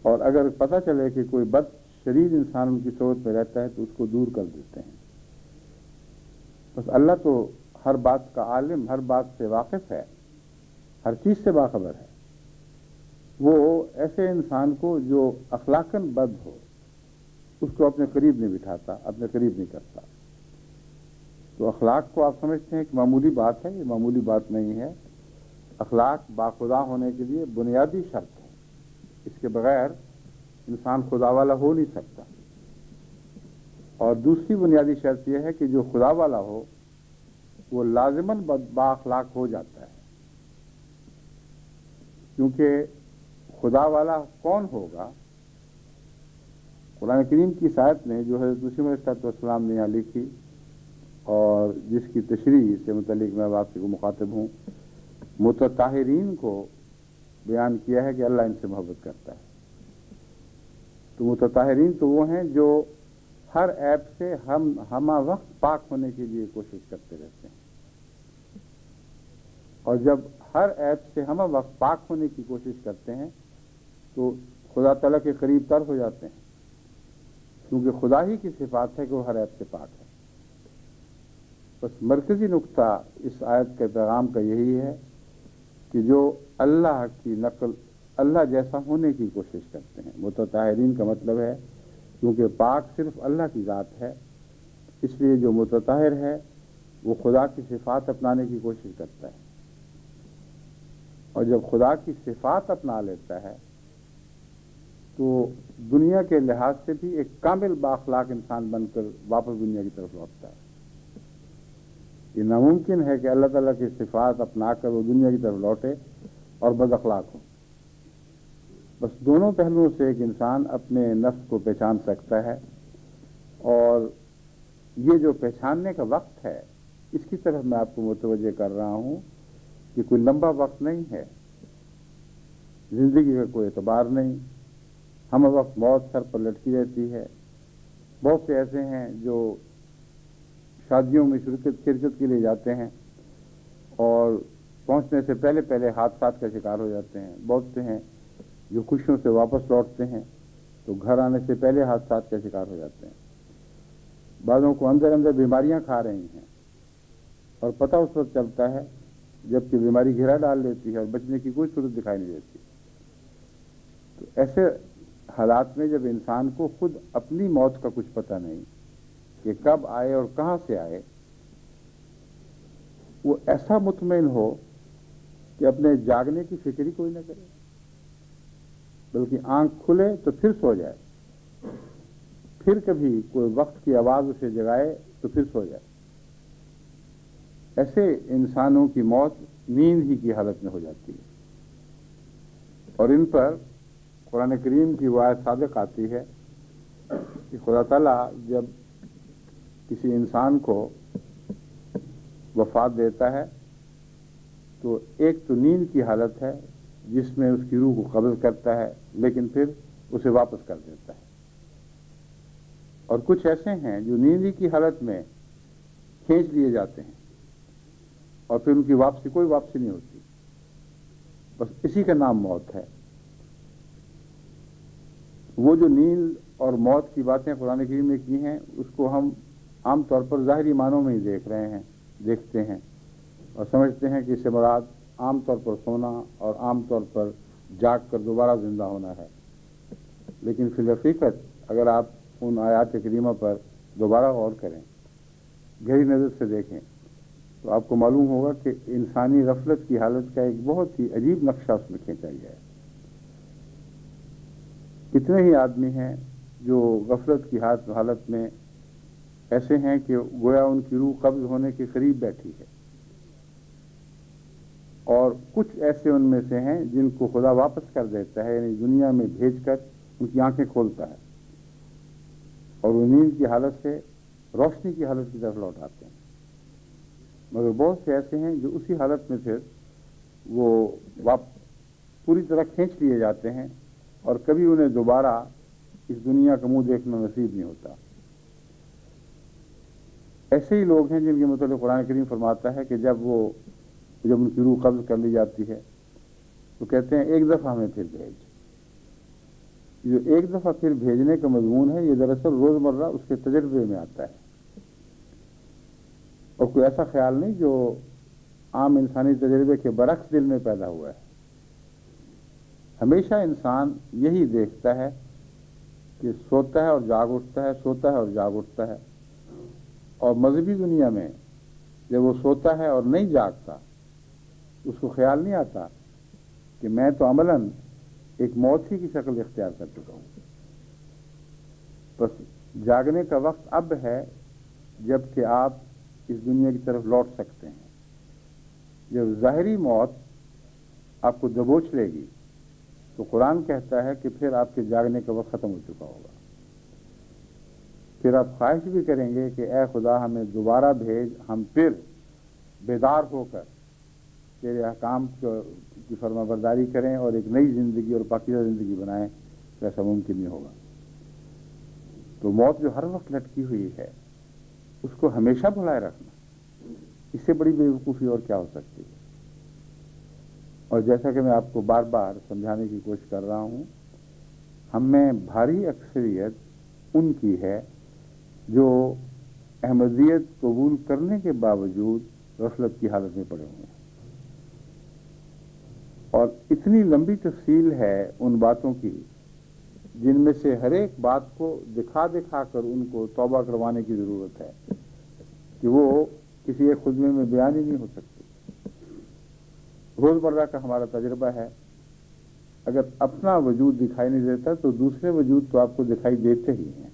اور اگر پتہ چلے کہ کوئی بد شریر انسان ان کی صحبت میں رہتا ہے تو اس کو دور کر دیتے ہیں۔ بس اللہ تو ہر بات کا عالم، ہر بات سے واقف ہے، ہر چیز سے باخبر ہے۔ وہ ایسے انسان کو جو اخلاقاً بد ہو اس کو اپنے قریب نہیں بٹھاتا، اپنے قریب نہیں کرتا۔ تو اخلاق کو آپ سمجھتے ہیں کہ معمولی بات ہے، یہ معمولی بات نہیں ہے۔ اخلاق باخدا ہونے کے لیے بنیادی شرط ہے، اس کے بغیر انسان خدا والا ہو نہیں سکتا۔ اور دوسری بنیادی شرط یہ ہے کہ جو خدا والا ہو وہ لازماً با اخلاق ہو جاتا ہے، کیونکہ خدا والا کون ہوگا؟ قرآن کریم کی آیت نے جو حضرت مسیح علیہ السلام نے یہاں لکھی اور جس کی تشریح سے متعلق میں آپ سے کو مخاطب ہوں، متطہرین کو بیان کیا ہے کہ اللہ ان سے محبت کرتا ہے۔ تو متطہرین تو وہ ہیں جو ہر عیب سے ہمہ وقت پاک ہونے کے لیے کوشش کرتے رہتے ہیں، اور جب ہر عیب سے ہمہ وقت پاک ہونے کی کوشش کرتے ہیں تو خدا تعالیٰ کے قریب تر ہو جاتے ہیں، کیونکہ خدا ہی کی صفات ہے کہ وہ ہر عیب سے پاک ہے۔ بس مرکزی نقطہ اس آیت کے پیغام کا یہی ہے کہ جو اللہ کی نقل، اللہ جیسا ہونے کی کوشش کرتے ہیں۔ متطہرین کا مطلب ہے کیونکہ پاک صرف اللہ کی ذات ہے، اس لیے جو متطہر ہے وہ خدا کی صفات اپنانے کی کوشش کرتا ہے، اور جب خدا کی صفات اپنا لیتا ہے تو دنیا کے لحاظ سے بھی ایک کامل بااخلاق انسان بن کر واپس دنیا کی طرف لوٹتا ہے۔ یہ ناممکن ہے کہ اللہ تعالیٰ کی صفات اپنا کر وہ دنیا کی طرف لوٹے اور بد اخلاق ہو۔ بس دونوں پہلوؤں سے ایک انسان اپنے نفس کو پہچان سکتا ہے، اور یہ جو پہچاننے کا وقت ہے اس کی طرف میں آپ کو متوجہ کر رہا ہوں کہ کوئی لمبا وقت نہیں ہے، زندگی کا کوئی اعتبار نہیں، ہم وقت موت سر پر لٹکی رہتی ہے۔ بہت سے ایسے ہیں جو شادیوں میں شرکت کے لیے جاتے ہیں اور پہنچنے سے پہلے پہلے حادثات کا شکار ہو جاتے ہیں. بہت سے ہیں جو خوشیوں سے واپس لوٹتے ہیں تو گھر آنے سے پہلے حادثات کا شکار ہو جاتے ہیں. بعضوں کو اندر اندر بیماریاں کھا رہی ہیں اور پتہ اس وقت چلتا ہے جبکہ بیماری گھیرا ڈال لیتی ہے اور بچنے کی کوئی صورت دکھائی نہیں دیتی. تو ایسے حالات میں جب انسان کو خود اپنی موت کا کچھ پتہ نہیں کہ کب آئے اور کہاں سے آئے، وہ ایسا مطمئن ہو کہ اپنے جاگنے کی فکر ہی کوئی نہ کرے، بلکہ آنکھ کھلے تو پھر سو جائے، پھر کبھی کوئی وقت کی آواز اسے جگائے تو پھر سو جائے. ایسے انسانوں کی موت نیند ہی کی حالت میں ہو جاتی ہے. اور ان پر قرآن کریم کی وہ آیت صادق آتی ہے کہ خدا تعالیٰ جب کسی انسان کو وفات دیتا ہے تو ایک تو نیند کی حالت ہے جس میں اس کی روح کو قبض کرتا ہے لیکن پھر اسے واپس کر دیتا ہے، اور کچھ ایسے ہیں جو نیند کی حالت میں کھینچ لیے جاتے ہیں اور پھر ان کی کوئی واپسی نہیں ہوتی. بس اسی کا نام موت ہے. وہ جو نیند اور موت کی باتیں قرآن کریم نے کی ہیں اس کو ہم عام طور پر ظاہری معنوں میں ہی دیکھتے ہیں اور سمجھتے ہیں کہ اس سے مراد عام طور پر سونا اور عام طور پر جاگ کر دوبارہ زندہ ہونا ہے. لیکن فی الحقیقت اگر آپ ان آیات کریمہ پر دوبارہ غور کریں، گہری نظر سے دیکھیں، تو آپ کو معلوم ہوگا کہ انسانی غفلت کی حالت کا ایک بہت ہی عجیب نقشہ اس میں کھینچا گیا ہے. کتنے ہی آدمی ہیں جو غفلت کی حالت میں ایسے ہیں کہ گویا ان کی روح قبض ہونے کے قریب بیٹھی ہے، اور کچھ ایسے ان میں سے ہیں جن کو خدا واپس کر دیتا ہے، یعنی دنیا میں بھیج کر ان کی آنکھیں کھولتا ہے اور وہ نیند کی حالت سے روشنی کی حالت کی طرف لوٹ آتے ہیں. مگر بہت سے ایسے ہیں جو اسی حالت میں پھر وہ پوری طرح کھینچ لیے جاتے ہیں اور کبھی انہیں دوبارہ اس دنیا کا منہ دیکھنا نصیب نہیں ہوتا. ایسے ہی لوگ ہیں جن کے متعلق قرآن کریم فرماتا ہے کہ جب ان کی روح قبض کر لی جاتی ہے تو کہتے ہیں ایک دفعہ ہمیں پھر بھیج. جو ایک دفعہ پھر بھیجنے کا مضمون ہے یہ دراصل روزمرہ اس کے تجربے میں آتا ہے اور کوئی ایسا خیال نہیں جو عام انسانی تجربے کے برعکس دل میں پیدا ہوا ہے. ہمیشہ انسان یہی دیکھتا ہے کہ سوتا ہے اور جاگ اٹھتا ہے، سوتا ہے اور جاگ اٹھتا ہے. اور مذہبی دنیا میں جب وہ سوتا ہے اور نہیں جاگتا اس کو خیال نہیں آتا کہ میں تو عملاً ایک موت ہی کی شکل اختیار کر چکا ہوں. بس جاگنے کا وقت اب ہے جب کہ آپ اس دنیا کی طرف لوٹ سکتے ہیں. جب ظاہری موت آپ کو دبوچ لے گی تو قرآن کہتا ہے کہ پھر آپ کے جاگنے کا وقت ختم ہو چکا ہوگا. پھر آپ خواہش بھی کریں گے کہ اے خدا ہمیں دوبارہ بھیج، ہم پھر بیدار ہو کر تیرے احکام کی فرما برداری کریں اور ایک نئی زندگی اور پاکیزہ زندگی بنائیں. تو ایسا ممکن نہیں ہوگا. تو موت جو ہر وقت لٹکی ہوئی ہے اس کو ہمیشہ بھلائے رکھنا، اس سے بڑی بے وقوفی اور کیا ہو سکتی ہے. اور جیسا کہ میں آپ کو بار بار سمجھانے کی کوشش کر رہا ہوں، ہم میں بھاری اکثریت ان کی ہے جو احمدیت قبول کرنے کے باوجود غفلت کی حالت میں پڑے ہوئے ہیں. اور اتنی لمبی تفصیل ہے ان باتوں کی جن میں سے ہر ایک بات کو دکھا کر ان کو توبہ کروانے کی ضرورت ہے کہ وہ کسی ایک خطبے میں بیان ہی نہیں ہو سکتی. روزمرہ کا ہمارا تجربہ ہے، اگر اپنا وجود دکھائی نہیں دیتا تو دوسرے وجود تو آپ کو دکھائی دیتے ہی ہیں.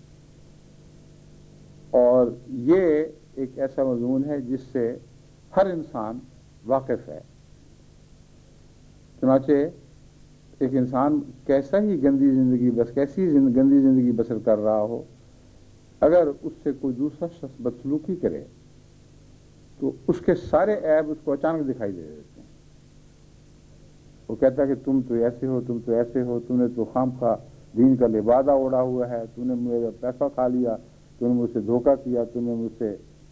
اور یہ ایک ایسا مضمون ہے جس سے ہر انسان واقف ہے. چنانچہ ایک انسان کیسی گندی زندگی بسر کر رہا ہو، اگر اس سے کوئی دوسرا شخص بدسلوکی کرے تو اس کے سارے عیب اس کو اچانک دکھائی دے دیتے ہیں. وہ کہتا ہے کہ تم تو ایسے ہو، تم نے تو خامخواہ دین کا لبادہ اوڑھا ہوا ہے، تم نے میرا پیسہ کھا لیا، تم نے مجھ سے دھوکہ کیا، تم نے مجھ سے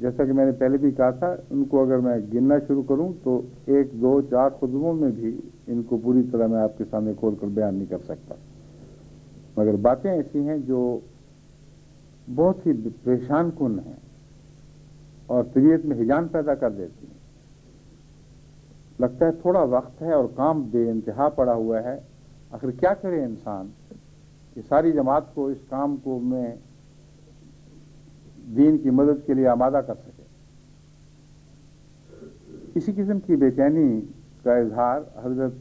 جیسا کہ میں نے پہلے بھی کہا تھا، ان کو اگر میں گننا شروع کروں تو 1 2 4 خطبوں میں بھی ان کو پوری طرح میں آپ کے سامنے کھول کر بیان نہیں کر سکتا، مگر باتیں ایسی ہیں جو بہت ہی پریشان کن ہیں اور طبیعت میں ہجان پیدا کر دیتی ہیں۔ لگتا ہے تھوڑا وقت ہے اور کام بے انتہا پڑا ہوا ہے، آخر کیا کرے انسان کہ ساری جماعت کو اس کام کو میں دین کی مدد کے لیے آمادہ کر سکے۔ اسی قسم کی بے چینی کا اظہار حضرت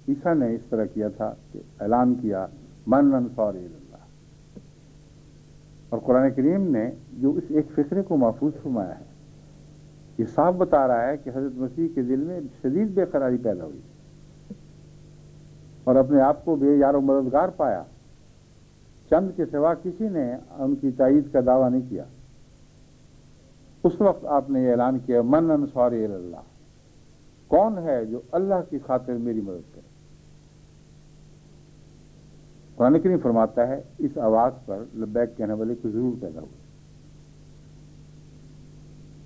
عیسیٰ نے اس طرح کیا تھا کہ اعلان کیا من انصاری اللہ، اور قرآن کریم نے جو اس ایک فکرے کو محفوظ فرمایا ہے، یہ صاف بتا رہا ہے کہ حضرت مسیح کے دل میں شدید بے قراری پیدا ہوئی اور اپنے آپ کو بے یار و مددگار پایا، چند کے سوا کسی نے ان کی تائید کا دعویٰ نہیں کیا۔ اس وقت آپ نے یہ اعلان کیا من انصاری اللہ، کون ہے جو اللہ کی خاطر میری مدد کرے؟ قرآن کریم فرماتا ہے اس آواز پر لبیک کہنے والے کو ضرور پیدا ہوئے،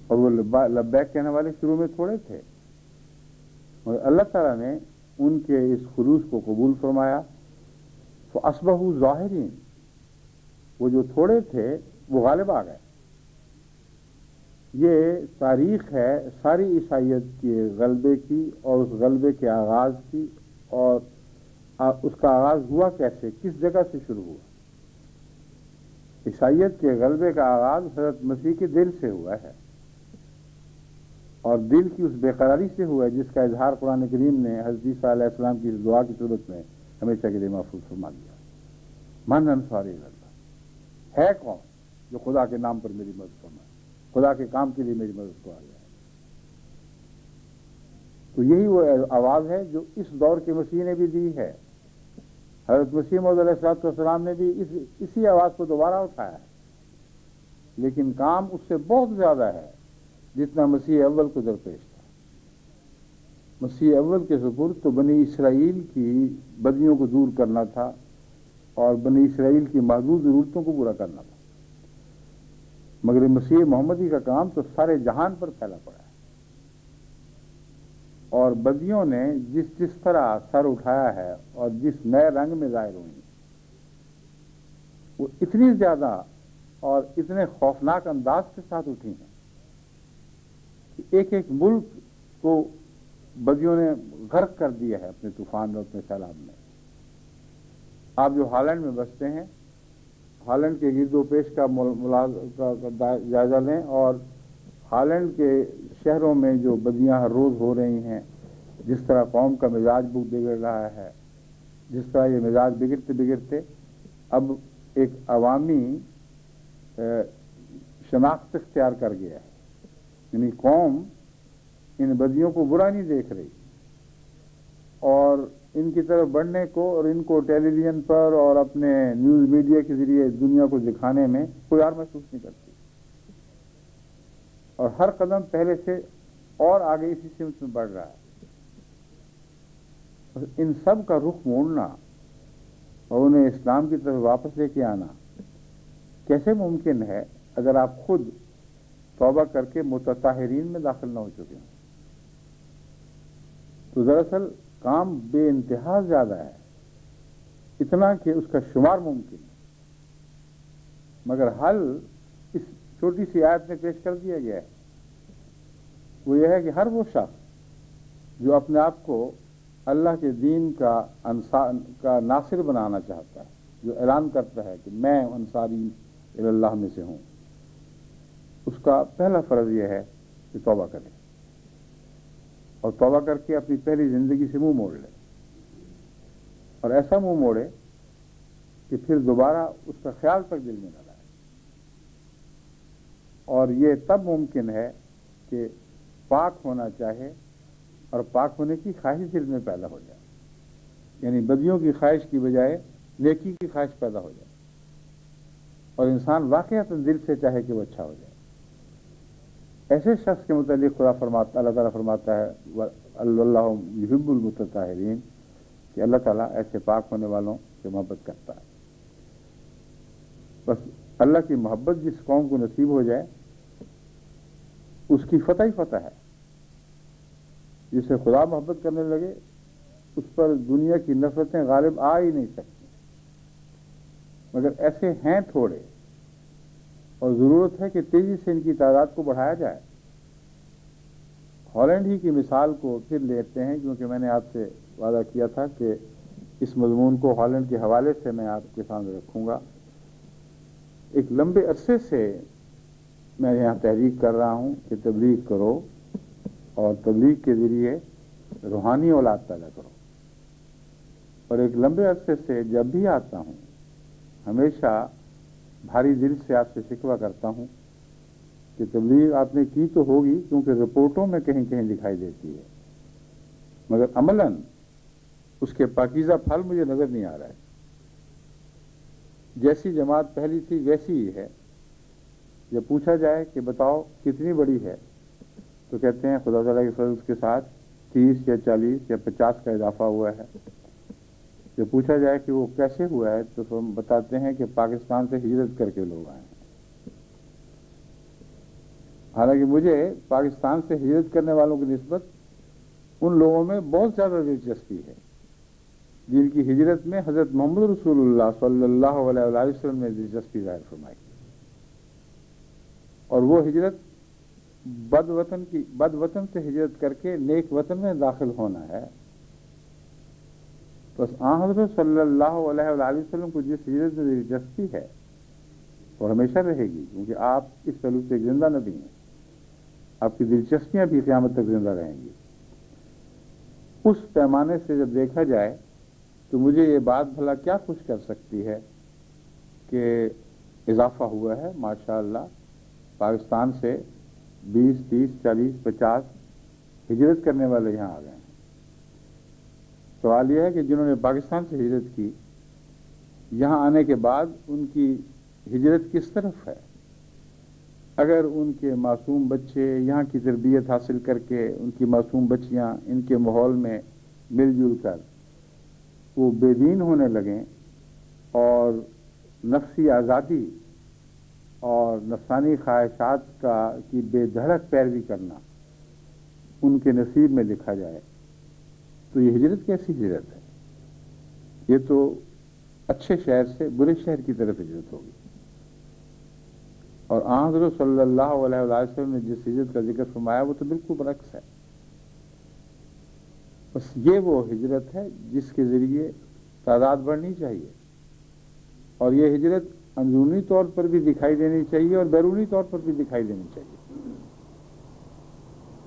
اور وہ لبیک کہنے والے شروع میں تھوڑے تھے، اور اللہ تعالیٰ نے ان کے اس خلوص کو قبول فرمایا۔ فَأَصْبَحُوا ظَاهِرِينَ، وہ جو تھوڑے تھے وہ غالب آ گئے۔ یہ تاریخ ہے ساری عیسائیت کے غلبے کی اور اس غلبے کے آغاز کی، اور اس کا آغاز ہوا کیسے، کس جگہ سے شروع ہوا۔ عیسائیت کے غلبے کا آغاز حضرت مسیح کے دل سے ہوا ہے، اور دل کی اس بے قراری سے ہوا ہے جس کا اظہار قرآن کریم نے حضرت عیسیٰ علیہ السلام کی دعا کی صورت میں ہمیشہ کے لیے محفوظ فرما دیا۔ من انصاری اللہ، ہے کون جو خدا کے نام پر میری مدد فرمائے، خدا کے کام کے لیے میری مدد کو آ جائے؟ تو یہی وہ آواز ہے جو اس دور کے مسیح نے بھی دی ہے۔ حضرت مسیح موعود علیہ السلام نے بھی اسی آواز کو دوبارہ اٹھایا ہے، لیکن کام اس سے بہت زیادہ ہے جتنا مسیح اول کو درپیش تھا۔ مسیح اول کے سپرد تو بنی اسرائیل کی بدیوں کو دور کرنا تھا اور بنی اسرائیل کی محدود ضرورتوں کو پورا کرنا تھا، مگر مسیح محمدی کا کام تو سارے جہان پر پھیلا پڑا ہے، اور بدیوں نے جس طرح سر اٹھایا ہے اور جس نئے رنگ میں ظاہر ہوئی ہیں، وہ اتنی زیادہ اور اتنے خوفناک انداز کے ساتھ اٹھی ہیں کہ ایک ایک ملک کو بدیوں نے غرق کر دیا ہے اپنے طوفان اور اپنے سیلاب میں۔ آپ جو ہالینڈ میں بستے ہیں، ہالینڈ کے گرد و پیش کا جائزہ لیں، اور ہالینڈ کے شہروں میں جو بدیاں ہر روز ہو رہی ہیں، جس طرح قوم کا مزاج بگڑ رہا ہے، جس طرح یہ مزاج بگڑتے بگڑتے اب ایک عوامی شناخت اختیار کر گیا ہے، یعنی قوم ان بدیوں کو برا نہیں دیکھ رہی، اور ان کی طرف بڑھنے کو اور ان کو ٹیلی ویژن پر اور اپنے نیوز میڈیا کے ذریعے دنیا کو دکھانے میں کوئی اور محسوس نہیں کرتی، اور ہر قدم پہلے سے اور آگے اسی سمت میں بڑھ رہا ہے۔ ان سب کا رخ موڑنا اور انہیں اسلام کی طرف واپس لے کے آنا کیسے ممکن ہے اگر آپ خود توبہ کر کے متطہرین میں داخل نہ ہو چکے ہیں؟ تو دراصل کام بے انتہا زیادہ ہے، اتنا کہ اس کا شمار ممکن ہے، مگر حل اس چھوٹی سی آیت میں پیش کر دیا گیا ہے۔ وہ یہ ہے کہ ہر وہ شخص جو اپنے آپ کو اللہ کے دین کا ناصر بنانا چاہتا ہے، جو اعلان کرتا ہے کہ میں انصاری اللہ میں سے ہوں، اس کا پہلا فرض یہ ہے کہ توبہ کرے، اور توبہ کر کے اپنی پہلی زندگی سے منہ موڑ لے، اور ایسا منہ موڑے کہ پھر دوبارہ اس کا خیال تک دل میں نہ لائے۔ اور یہ تب ممکن ہے کہ پاک ہونا چاہے اور پاک ہونے کی خواہش دل میں پیدا ہو جائے، یعنی بدیوں کی خواہش کی بجائے نیکی کی خواہش پیدا ہو جائے، اور انسان واقعات دل سے چاہے کہ وہ اچھا ہو جائے۔ ایسے شخص کے متعلق اللہ تعالیٰ فرماتا ہے اللہ یحب المتطہرین، کہ اللہ تعالیٰ ایسے پاک ہونے والوں سے محبت کرتا ہے۔ بس اللہ کی محبت جس قوم کو نصیب ہو جائے اس کی فتح ہی فتح ہے. جسے خدا محبت کرنے لگے اس پر دنیا کی نفرتیں غالب آ ہی نہیں سکتی. مگر ایسے ہیں تھوڑے، اور ضرورت ہے کہ تیزی سے ان کی تعداد کو بڑھایا جائے. ہالینڈ ہی کی مثال کو پھر لیتے ہیں، کیونکہ میں نے آپ سے وعدہ کیا تھا کہ اس مضمون کو ہالینڈ کے حوالے سے میں آپ کے سامنے رکھوں گا. ایک لمبے عرصے سے میں یہاں تحریک کر رہا ہوں کہ تبلیغ کرو اور تبلیغ کے ذریعے روحانی اولاد پیدا کرو. اور ایک لمبے عرصے سے جب بھی آتا ہوں ہمیشہ بھاری دل سے آپ سے شکوہ کرتا ہوں کہ تبلیغ آپ نے کی تو ہوگی، کیونکہ رپورٹوں میں کہیں کہیں دکھائی دیتی ہے، مگر عملاً اس کے پاکیزہ پھل مجھے نظر نہیں آ رہا ہے. جیسی جماعت پہلی تھی ویسی ہی ہے. جب پوچھا جائے کہ بتاؤ کتنی بڑی ہے تو کہتے ہیں خدا تعالیٰ کے فضل کے ساتھ 30 یا 40 یا 50 کا اضافہ ہوا ہے. جب پوچھا جائے کہ وہ کیسے ہوا ہے تو ہم بتاتے ہیں کہ پاکستان سے ہجرت کر کے لوگ آئے ہیں. حالانکہ مجھے پاکستان سے ہجرت کرنے والوں کی نسبت ان لوگوں میں بہت زیادہ دلچسپی ہے جن کی ہجرت میں حضرت محمد رسول اللہ صلی اللہ علیہ وآلہ وسلم نے دلچسپی ظاہر فرمائی. اور وہ ہجرت بد وطن سے ہجرت کر کے نیک وطن میں داخل ہونا ہے. بس آن حضرت صلی اللہ علیہ وآلہ وسلم کو جس ہجرت میں دلچسپی ہے اور ہمیشہ رہے گی، کیونکہ آپ اس پہلو سے ایک زندہ نبی ہیں، آپ کی دلچسپیاں بھی قیامت تک زندہ رہیں گی. اس پیمانے سے جب دیکھا جائے تو مجھے یہ بات بھلا کیا خوش کر سکتی ہے کہ اضافہ ہوا ہے ماشاءاللہ. پاکستان سے 20 30 40 50 ہجرت کرنے والے یہاں آ گئے ہیں. سوال یہ ہے کہ جنہوں نے پاکستان سے ہجرت کی یہاں آنے کے بعد ان کی ہجرت کس طرف ہے؟ اگر ان کے معصوم بچے یہاں کی تربیت حاصل کر کے ان کی معصوم بچیاں ان کے ماحول میں مل جل کر وہ بے دین ہونے لگیں اور نفسی آزادی اور نفسانی خواہشات کی بے دھڑک پیروی کرنا ان کے نصیب میں لکھا جائے تو یہ ہجرت کیسی ہجرت ہے؟ یہ تو اچھے شہر سے برے شہر کی طرف ہجرت ہوگی. اور آن حضرت صلی اللہ علیہ وسلم نے جس ہجرت کا ذکر فرمایا وہ تو بالکل برعکس ہے. بس یہ وہ ہجرت ہے جس کے ذریعے تعداد بڑھنی چاہیے، اور یہ ہجرت اندرونی طور پر بھی دکھائی دینی چاہیے اور بیرونی طور پر بھی دکھائی دینی چاہیے.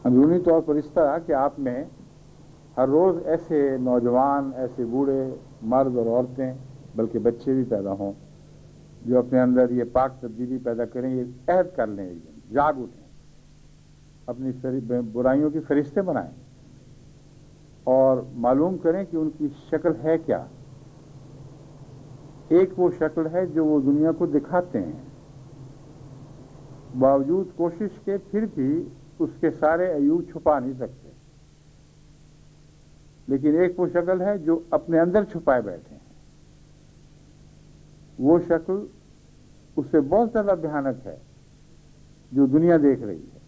اندرونی طور پر اس طرح کہ آپ میں ہر روز ایسے نوجوان، ایسے بوڑھے، مرد اور عورتیں، بلکہ بچے بھی پیدا ہوں جو اپنے اندر یہ پاک تبدیلی پیدا کریں، یہ عہد کر لیں، جاگ اٹھیں، اپنی برائیوں کی فرشتے بنائیں اور معلوم کریں کہ ان کی شکل ہے کیا. ایک وہ شکل ہے جو وہ دنیا کو دکھاتے ہیں، باوجود کوشش کے پھر بھی اس کے سارے عیوب چھپا نہیں سکتے. لیکن ایک وہ شکل ہے جو اپنے اندر چھپائے بیٹھے ہیں، وہ شکل اس سے بہت زیادہ بھیانک ہے جو دنیا دیکھ رہی ہے.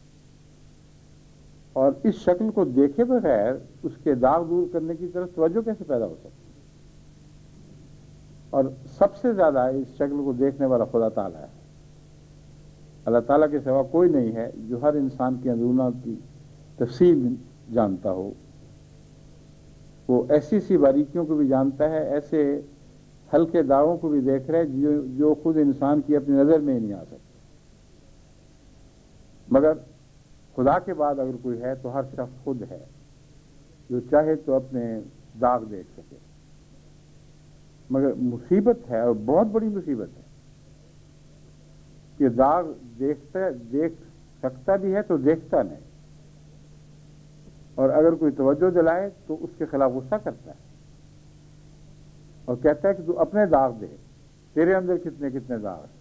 اور اس شکل کو دیکھے بغیر اس کے داغ دور کرنے کی طرف توجہ کیسے پیدا ہو سکتی؟ اور سب سے زیادہ اس شکل کو دیکھنے والا خدا تعالیٰ ہے. اللہ تعالیٰ کے سوا کوئی نہیں ہے جو ہر انسان کے اندرونہ کی تفصیل جانتا ہو. وہ ایسی سی باریکیوں کو بھی جانتا ہے، ایسے ہلکے داغوں کو بھی دیکھ رہے جو خود انسان کی اپنی نظر میں ہی نہیں آ سکتے. مگر خدا کے بعد اگر کوئی ہے تو ہر شخص خود ہے جو چاہے تو اپنے داغ دیکھ سکے. مگر مصیبت ہے، اور بہت بڑی مصیبت ہے، کہ داغ دیکھ سکتا بھی ہے تو دیکھتا نہیں، اور اگر کوئی توجہ دلائے تو اس کے خلاف غصہ کرتا ہے اور کہتا ہے کہ تو اپنے داغ دے، تیرے اندر کتنے کتنے داغ ہیں.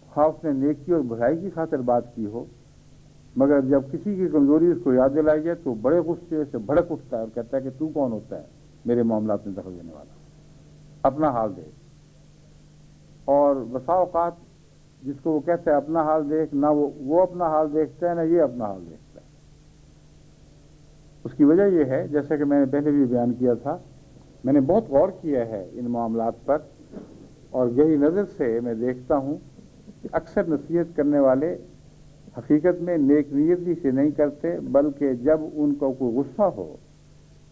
خواہ اس نے نیکی اور بھلائی کی خاطر بات کی ہو، مگر جب کسی کی کمزوری اس کو یاد دلائی جائے تو بڑے غصے سے بھڑک اٹھتا ہے اور کہتا ہے کہ تو کون ہوتا ہے میرے معاملات میں دخل دینے والا، اپنا حال دے. اور بسا اوقات جس کو وہ کہتے ہیں اپنا حال دیکھ، نہ وہ اپنا حال دیکھتا ہے، نہ یہ اپنا حال دیکھتا ہے۔ اس کی وجہ یہ ہے، جیسا کہ میں نے پہلے بھی بیان کیا تھا، میں نے بہت غور کیا ہے ان معاملات پر، اور گہری نظر سے میں دیکھتا ہوں کہ اکثر نصیحت کرنے والے حقیقت میں نیک نیتی سے نہیں کرتے، بلکہ جب ان کو کوئی غصہ ہو،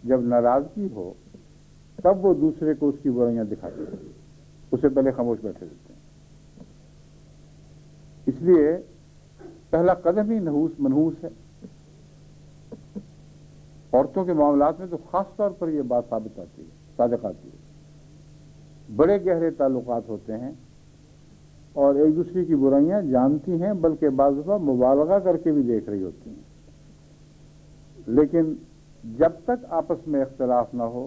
جب ناراضگی ہو، تب وہ دوسرے کو اس کی برائیاں دکھاتے ہیں، اسے پہلے خاموش بیٹھے رہتے ہیں۔ اس لیے پہلا قدم ہی منحوس ہے۔ عورتوں کے معاملات میں تو خاص طور پر یہ بات صادق آتی ہے۔ بڑے گہرے تعلقات ہوتے ہیں اور ایک دوسرے کی برائیاں جانتی ہیں، بلکہ بعض دفعہ مبالغہ کر کے بھی دیکھ رہی ہوتی ہیں، لیکن جب تک آپس میں اختلاف نہ ہو،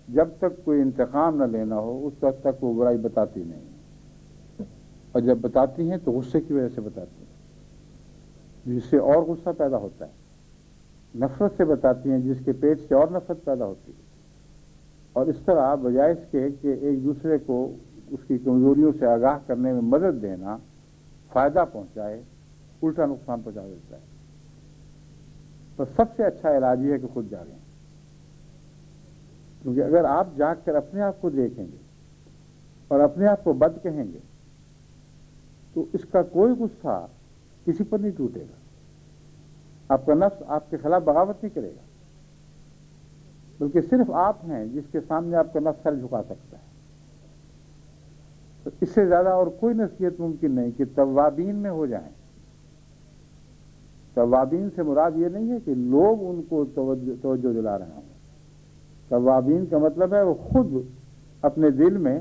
جب تک کوئی انتقام نہ لینا ہو، اس وقت تک وہ برائی بتاتی نہیں، اور جب بتاتی ہیں تو غصے کی وجہ سے بتاتی ہیں، جس سے اور غصہ پیدا ہوتا ہے، نفرت سے بتاتی ہیں، جس کے پیٹ سے اور نفرت پیدا ہوتی ہے، اور اس طرح بجائے اس کے کہ ایک دوسرے کو اس کی کمزوریوں سے آگاہ کرنے میں مدد دینا فائدہ پہنچائے، الٹا نقصان پہنچا دیتا ہے۔ تو سب سے اچھا علاج یہ ہے کہ خود جاگیں، کیونکہ اگر آپ جاگ کر اپنے آپ کو دیکھیں گے اور اپنے آپ کو بد کہیں گے تو اس کا کوئی غصہ کسی پر نہیں ٹوٹے گا، آپ کا نفس آپ کے خلاف بغاوت نہیں کرے گا، بلکہ صرف آپ ہیں جس کے سامنے آپ کا نفس سر جھکا سکتا ہے۔ تو اس سے زیادہ اور کوئی نصیحت ممکن نہیں کہ توابین میں ہو جائیں۔ توابین سے مراد یہ نہیں ہے کہ لوگ ان کو توجہ دلا رہے ہوں، توابین کا مطلب ہے وہ خود اپنے دل میں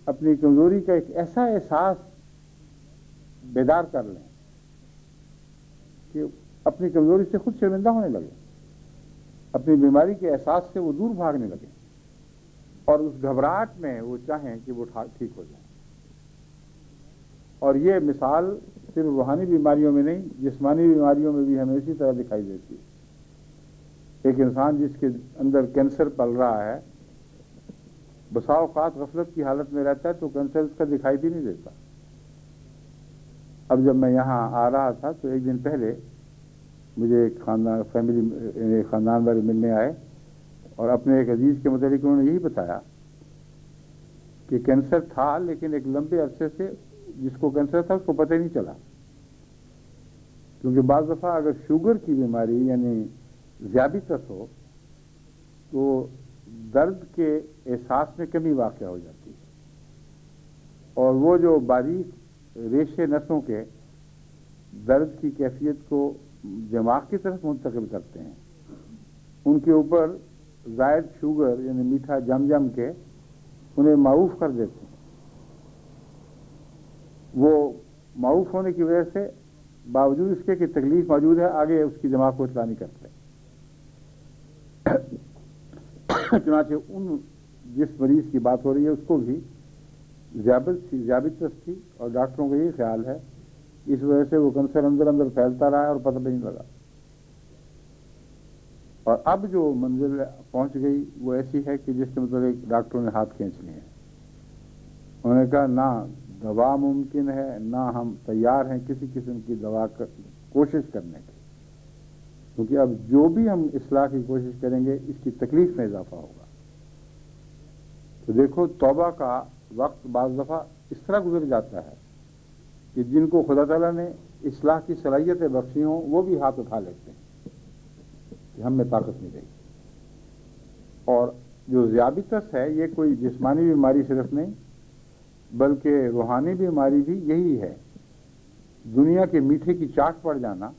اپنی کمزوری کا ایک ایسا احساس بیدار کر لیں کہ اپنی کمزوری سے خود شرمندہ ہونے لگے، اپنی بیماری کے احساس سے وہ دور بھاگنے لگے، اور اس گھبراہٹ میں وہ چاہیں کہ وہ ٹھیک ہو جائیں۔ اور یہ مثال صرف روحانی بیماریوں میں نہیں، جسمانی بیماریوں میں بھی ہمیں اسی طرح دکھائی دیتی ہے۔ ایک انسان جس کے اندر کینسر پل رہا ہے، بسا اوقات غفلت کی حالت میں رہتا ہے تو کینسر اس کا دکھائی بھی نہیں دیتا۔ اب جب میں یہاں آ رہا تھا تو ایک دن پہلے مجھے ایک خاندان والے ملنے آئے، اور اپنے ایک عزیز کے متعلق انہوں نے یہی بتایا کہ کینسر تھا، لیکن ایک لمبے عرصے سے جس کو کینسر تھا اس کو پتہ ہی نہیں چلا، کیونکہ بعض دفعہ اگر شوگر کی بیماری یعنی ذیابیطس ہو تو درد کے احساس میں کمی واقع ہو جاتی ہے، اور وہ جو باریک ریشے نسوں کے درد کی کیفیت کو دماغ کی طرف منتقل کرتے ہیں، ان کے اوپر زائد شوگر یعنی میٹھا جم کے انہیں معروف کر دیتے ہیں۔ وہ معروف ہونے کی وجہ سے باوجود اس کے کہ تکلیف موجود ہے، آگے اس کی دماغ کو اطلاع نہیں کرتے۔ چنانچہ جس مریض کی بات ہو رہی ہے اس کو بھی ذیابیطس تھی، اور ڈاکٹروں کا یہ خیال ہے اس وجہ سے وہ کینسر اندر اندر پھیلتا رہا ہے اور پتہ بھی نہیں لگا، اور اب جو منزل پہنچ گئی وہ ایسی ہے کہ جس کے مطابق ڈاکٹروں نے ہاتھ کھینچ لیے ہیں۔ انہوں نے کہا نہ دوا ممکن ہے، نہ ہم تیار ہیں کسی قسم کی دوا کوشش کرنے کی، کیونکہ اب جو بھی ہم اصلاح کی کوشش کریں گے اس کی تکلیف میں اضافہ ہوگا۔ تو دیکھو توبہ کا وقت بعض دفعہ اس طرح گزر جاتا ہے کہ جن کو خدا تعالیٰ نے اصلاح کی صلاحیتیں بخشی ہوں وہ بھی ہاتھ اٹھا لیتے ہیں کہ ہم میں طاقت نہیں رہی۔ اور جو ذیابیطس ہے یہ کوئی جسمانی بیماری صرف نہیں بلکہ روحانی بیماری بھی یہی ہے۔ دنیا کے میٹھے کی چاٹ پڑ جانا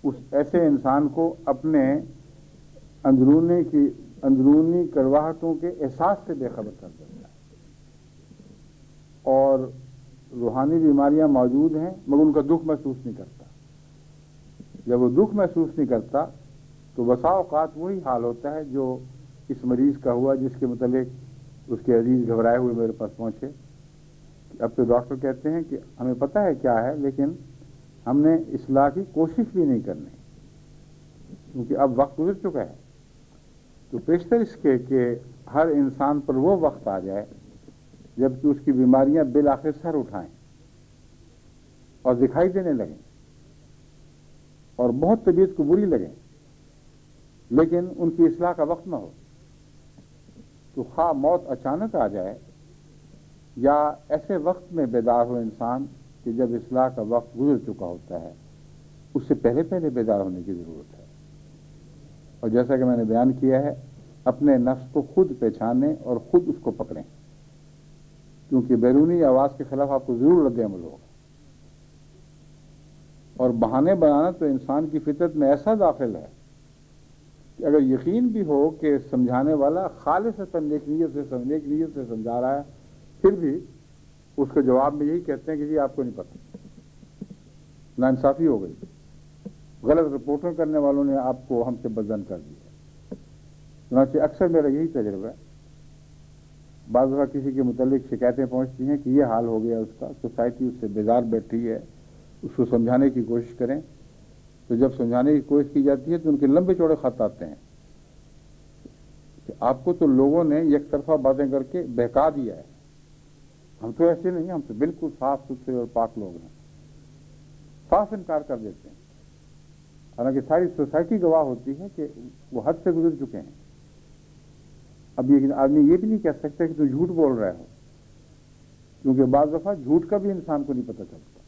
اس ایسے انسان کو اپنے اندرونی کڑواہٹوں کے احساس سے بے خبر کر دیتا ہے، اور روحانی بیماریاں موجود ہیں مگر ان کا دکھ محسوس نہیں کرتا۔ جب وہ دکھ محسوس نہیں کرتا تو بسا اوقات وہی حال ہوتا ہے جو اس مریض کا ہوا جس کے متعلق اس کے عزیز گھبرائے ہوئے میرے پاس پہنچے۔ اب تو ڈاکٹر کہتے ہیں کہ ہمیں پتہ ہے کیا ہے، لیکن ہم نے اصلاح کی کوشش بھی نہیں کرنی کیونکہ اب وقت گزر چکا ہے۔ تو پیشتر اس کے کہ ہر انسان پر وہ وقت آ جائے جبکہ اس کی بیماریاں بالآخر سر اٹھائیں۔ اور دکھائی دینے لگیں اور بہت طبیعت کو بری لگے، لیکن ان کی اصلاح کا وقت نہ ہو، تو خواہ موت اچانک آ جائے یا ایسے وقت میں بیدار ہو انسان کہ جب اصلاح کا وقت گزر چکا ہوتا ہے، اس سے پہلے پہلے بیدار ہونے کی ضرورت ہے۔ اور جیسا کہ میں نے بیان کیا ہے، اپنے نفس کو خود پہچانیں اور خود اس کو پکڑیں، کیونکہ بیرونی آواز کے خلاف آپ کو ضرور رد عمل ہوگا۔ اور بہانے بنانا تو انسان کی فطرت میں ایسا داخل ہے کہ اگر یقین بھی ہو کہ سمجھانے والا خالصتاً نیک نیت سے سمجھا رہا ہے، پھر بھی اس کے جواب میں یہی کہتے ہیں کہ جی آپ کو نہیں پتہ، ناانصافی ہو گئی، غلط رپورٹنگ کرنے والوں نے آپ کو ہم سے بدزن کر دیا۔ چنانچہ اکثر میرا یہی تجربہ ہے، بعض دفعہ کسی کے متعلق شکایتیں پہنچتی ہیں کہ یہ حال ہو گیا اس کا، سوسائٹی اس سے بیزار بیٹھی ہے، اس کو سمجھانے کی کوشش کریں، تو جب سمجھانے کی کوشش کی جاتی ہے تو ان کے لمبے چوڑے خط آتے ہیں کہ آپ کو تو لوگوں نے یک طرفہ باتیں کر کے بہکا دیا ہے، ہم تو ایسے نہیں، ہم تو بالکل صاف ستھرے اور پاک لوگ ہیں، صاف انکار کر دیتے ہیں، حالانکہ ساری سوسائٹی گواہ ہوتی ہے کہ وہ حد سے گزر چکے ہیں۔ اب یہ آدمی یہ بھی نہیں کہہ سکتا کہ تو جھوٹ بول رہے ہو، کیونکہ بعض دفعہ جھوٹ کا بھی انسان کو نہیں پتہ چلتا۔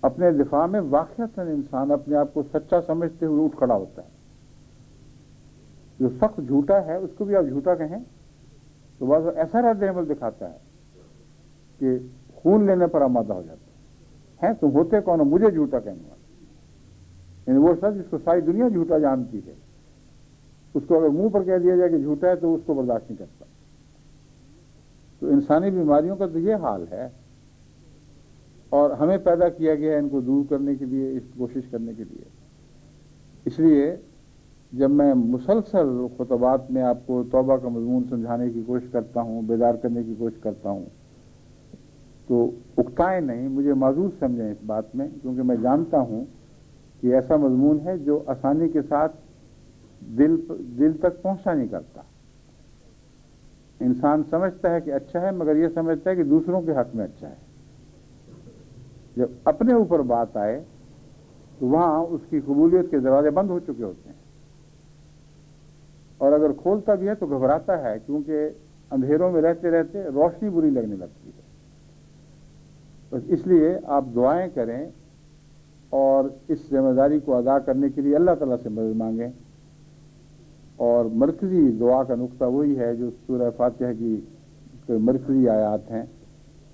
اپنے دفاع میں واقعتاً انسان اپنے آپ کو سچا سمجھتے ہوئے اٹھ کھڑا ہوتا ہے۔ جو سخت جھوٹا ہے اس کو بھی آپ جھوٹا کہیں تو بعض ایسا رد عمل دکھاتا ہے کہ خون لینے پر آمادہ ہو جاتا ہے، تم ہوتے کون ہو مجھے جھوٹا کہنے والا؟ یعنی وہ شخص جس کو ساری دنیا جھوٹا جانتی ہے، اس کو اگر منہ پر کہہ دیا جائے کہ جھوٹا ہے تو اس کو برداشت نہیں کرتا۔ تو انسانی بیماریوں کا تو یہ حال ہے، اور ہمیں پیدا کیا گیا ہے ان کو دور کرنے کے لیے، اس کوشش کرنے کے لیے۔ اس لیے جب میں مسلسل خطبات میں آپ کو توبہ کا مضمون سمجھانے کی کوشش کرتا ہوں، بیدار کرنے کی کوشش کرتا ہوں، تو اکتائیں نہیں، مجھے معذور سمجھیں اس بات میں، کیونکہ میں جانتا ہوں کہ ایسا مضمون ہے جو آسانی کے ساتھ دل تک پہنچا نہیں کرتا۔ انسان سمجھتا ہے کہ اچھا ہے، مگر یہ سمجھتا ہے کہ دوسروں کے حق میں اچھا ہے۔ جب اپنے اوپر بات آئے تو وہاں اس کی قبولیت کے دروازے بند ہو چکے ہوتے ہیں، اور اگر کھولتا بھی ہے تو گھبراتا ہے، کیونکہ اندھیروں میں رہتے رہتے روشنی بری لگنے لگتی ہے۔ بس اس لیے آپ دعائیں کریں اور اس ذمہ داری کو ادا کرنے کے لیے اللہ تعالیٰ سے مدد مانگیں، اور مرکزی دعا کا نقطہ وہی ہے جو سورہ فاتحہ کی مرکزی آیات ہیں،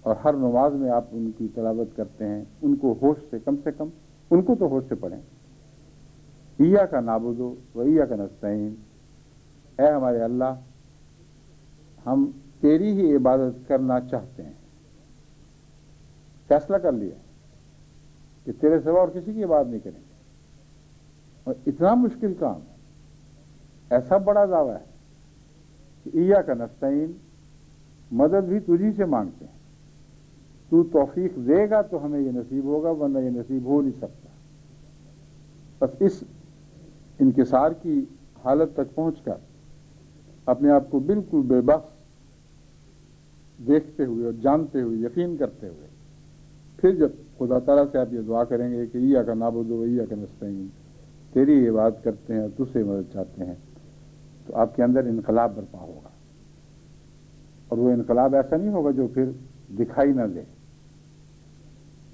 اور ہر نماز میں آپ ان کی تلاوت کرتے ہیں، ان کو ہوش سے کم ان کو تو ہوش سے پڑھیں۔ ایاک نعبد و ایاک نستعین، اے ہمارے اللہ، ہم تیری ہی عبادت کرنا چاہتے ہیں، فیصلہ کر لیا کہ تیرے سوا اور کسی کی عبادت نہیں کریں گے۔ اور اتنا مشکل کام ہے، ایسا بڑا دعویٰ ہے کہ ایاک نستعین، مدد بھی تجھی سے مانگتے ہیں، تو توفیق دے گا تو ہمیں یہ نصیب ہوگا، ورنہ یہ نصیب ہو نہیں سکتا۔ بس اس انکسار کی حالت تک پہنچ کر اپنے آپ کو بالکل بے بس دیکھتے ہوئے اور جانتے ہوئے، یقین کرتے ہوئے، پھر جب خدا تعالیٰ سے آپ یہ دعا کریں گے کہ ایاک نعبد و ایاک نستعین، تیری عبادت کرتے ہیں اور تجھ سے مدد چاہتے ہیں، تو آپ کے اندر انقلاب برپا ہوگا۔ اور وہ انقلاب ایسا نہیں ہوگا جو پھر دکھائی نہ دے،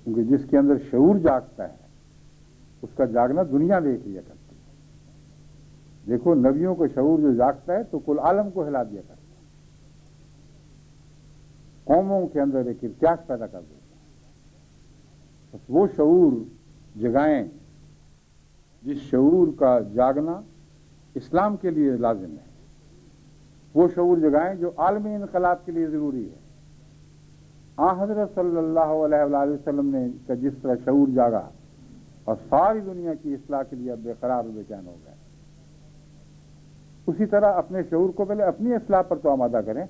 کیونکہ جس کے اندر شعور جاگتا ہے اس کا جاگنا دنیا دیکھ لیا کرتی ہے۔ دیکھو نبیوں کو شعور جو جاگتا ہے تو کل عالم کو ہلا دیا کرتا ہے، قوموں کے اندر ایک ارتیاق پیدا کر دیتا ہے۔ بس وہ شعور جگائیں جس شعور کا جاگنا اسلام کے لیے لازم ہے، وہ شعور جگائیں جو عالمی انقلاب کے لیے ضروری ہے۔ حضرت صلی اللہ علیہ وآلہ وسلم نے کا جس طرح شعور جاگا اور ساری دنیا کی اصلاح کے لیے بے قرار و بے چین ہو گئے، اسی طرح اپنے شعور کو پہلے اپنی اصلاح پر تو آمادہ کریں،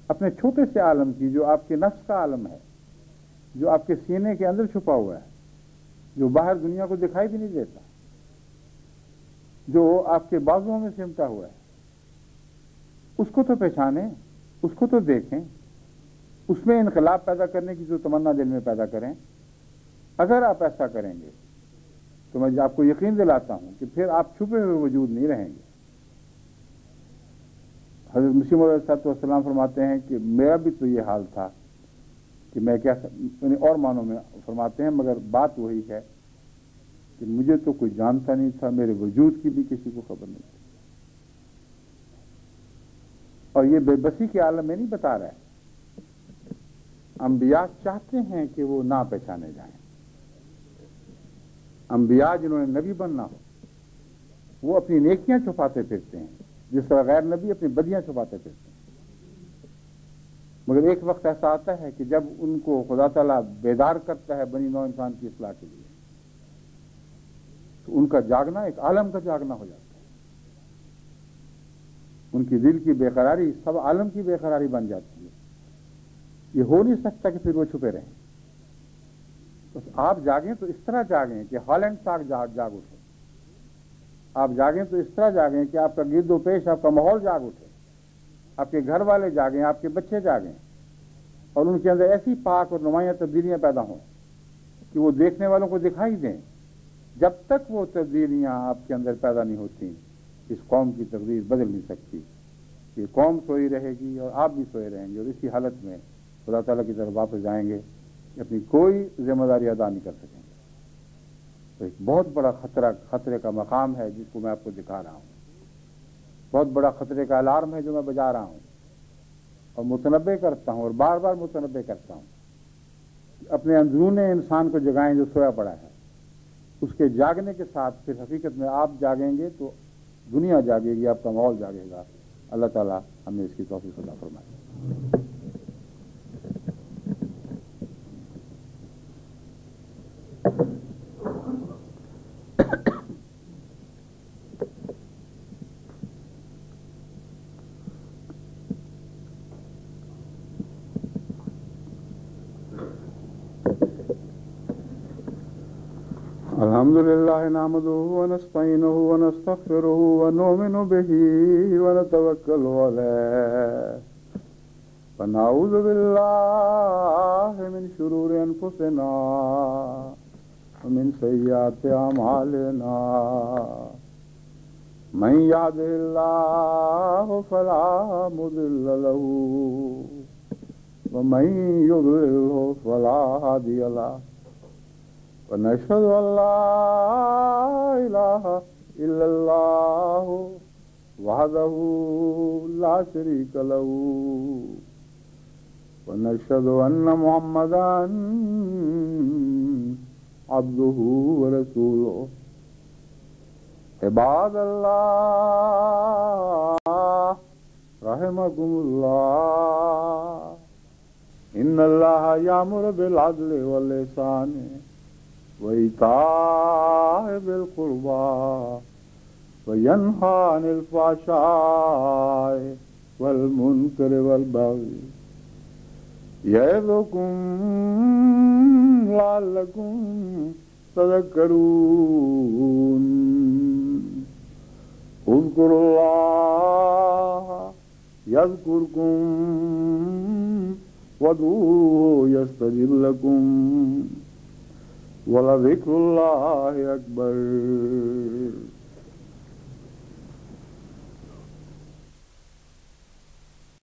اپنے چھوٹے سے عالم کی، جو آپ کے نفس کا عالم ہے، جو آپ کے سینے کے اندر چھپا ہوا ہے، جو باہر دنیا کو دکھائی بھی نہیں دیتا، جو آپ کے بازوؤں میں سمٹا ہوا ہے، اس کو تو پہچانیں، اس کو تو دیکھیں، اس میں انقلاب پیدا کرنے کی جو تمنا دل میں پیدا کریں، اگر آپ ایسا کریں گے تو میں آپ کو یقین دلاتا ہوں کہ پھر آپ چھپے ہوئے وجود نہیں رہیں گے۔ حضرت مسیح موعود علیہ السلام فرماتے ہیں کہ میرا بھی تو یہ حال تھا کہ میں کیا، یعنی اور معنوں میں فرماتے ہیں، مگر بات وہی ہے کہ مجھے تو کوئی جانتا نہیں تھا، میرے وجود کی بھی کسی کو خبر نہیں تھی۔ اور یہ بے بسی کے عالم میں نہیں بتا رہا ہے، انبیاء چاہتے ہیں کہ وہ نہ پہچانے جائیں۔ انبیاء جنہوں نے نبی بننا ہو وہ اپنی نیکیاں چھپاتے پھرتے ہیں، جس طرح غیر نبی اپنی بدیاں چھپاتے پھرتے ہیں۔ مگر ایک وقت ایسا آتا ہے کہ جب ان کو خدا تعالیٰ بیدار کرتا ہے بنی نوع انسان کی اصلاح کے لیے، تو ان کا جاگنا ایک عالم کا جاگنا ہو جاتا ہے۔ ان کی دل کی بے قراری سب عالم کی بے قراری بن جاتی ہے۔ یہ ہو نہیں سکتا کہ پھر وہ چھپے رہیں۔ بس آپ جاگیں تو اس طرح جاگیں کہ ہالینڈ تاک جاگ اٹھے۔ آپ جاگیں تو اس طرح جاگیں کہ آپ کا گرد و پیش، آپ کا ماحول جاگ اٹھے، آپ کے گھر والے جاگیں، آپ کے بچے جاگیں، اور ان کے اندر ایسی پاک اور نمایاں تبدیلیاں پیدا ہوں کہ وہ دیکھنے والوں کو دکھائی دیں۔ جب تک وہ تبدیلیاں آپ کے اندر پیدا نہیں ہوتی، اس قوم کی تقدیر بدل نہیں سکتی۔ یہ قوم سوئی رہے گی اور آپ بھی سوئے رہیں گے، اور اسی حالت میں خدا تعالیٰ کی طرف واپس جائیں گے کہ اپنی کوئی ذمہ داری ادا نہیں کر سکیں گے۔ تو ایک بہت بڑا خطرے کا مقام ہے جس کو میں آپ کو دکھا رہا ہوں، بہت بڑا خطرے کا الارم ہے جو میں بجا رہا ہوں اور متنبع کرتا ہوں، اور بار بار متنبع کرتا ہوں۔ اپنے اندرون انسان کو جگائیں جو سویا پڑا ہے، اس کے جاگنے کے ساتھ پھر حقیقت میں آپ جاگیں گے تو دنیا جاگے گی، آپ کا ماحول جاگے گا۔ اللہ تعالیٰ ہمیں اس کی توفیق عطا فرمائے۔ الحمد لله نحمده ونستعينه ونستغفره ونؤمن به ونتوكل عليه ونعوذ بالله من شرور أنفسنا ومن سيئات أعمالنا من يهده الله فلا مضل له ومن يضلله فلا هادي له ونشهد أن لا إله إلا الله وحده لا شريك له ونشهد أن محمدا عبده ورسوله عباد الله رحمكم الله إن الله يأمر بالعدل والإحسان وإيتاء ذي القربى وينهى عن الفحشاء والمنكر والبغي يعظكم لعلكم تذكرون اذكروا الله يذكركم وادعوه يستجب لكم ولذكر الله أكبر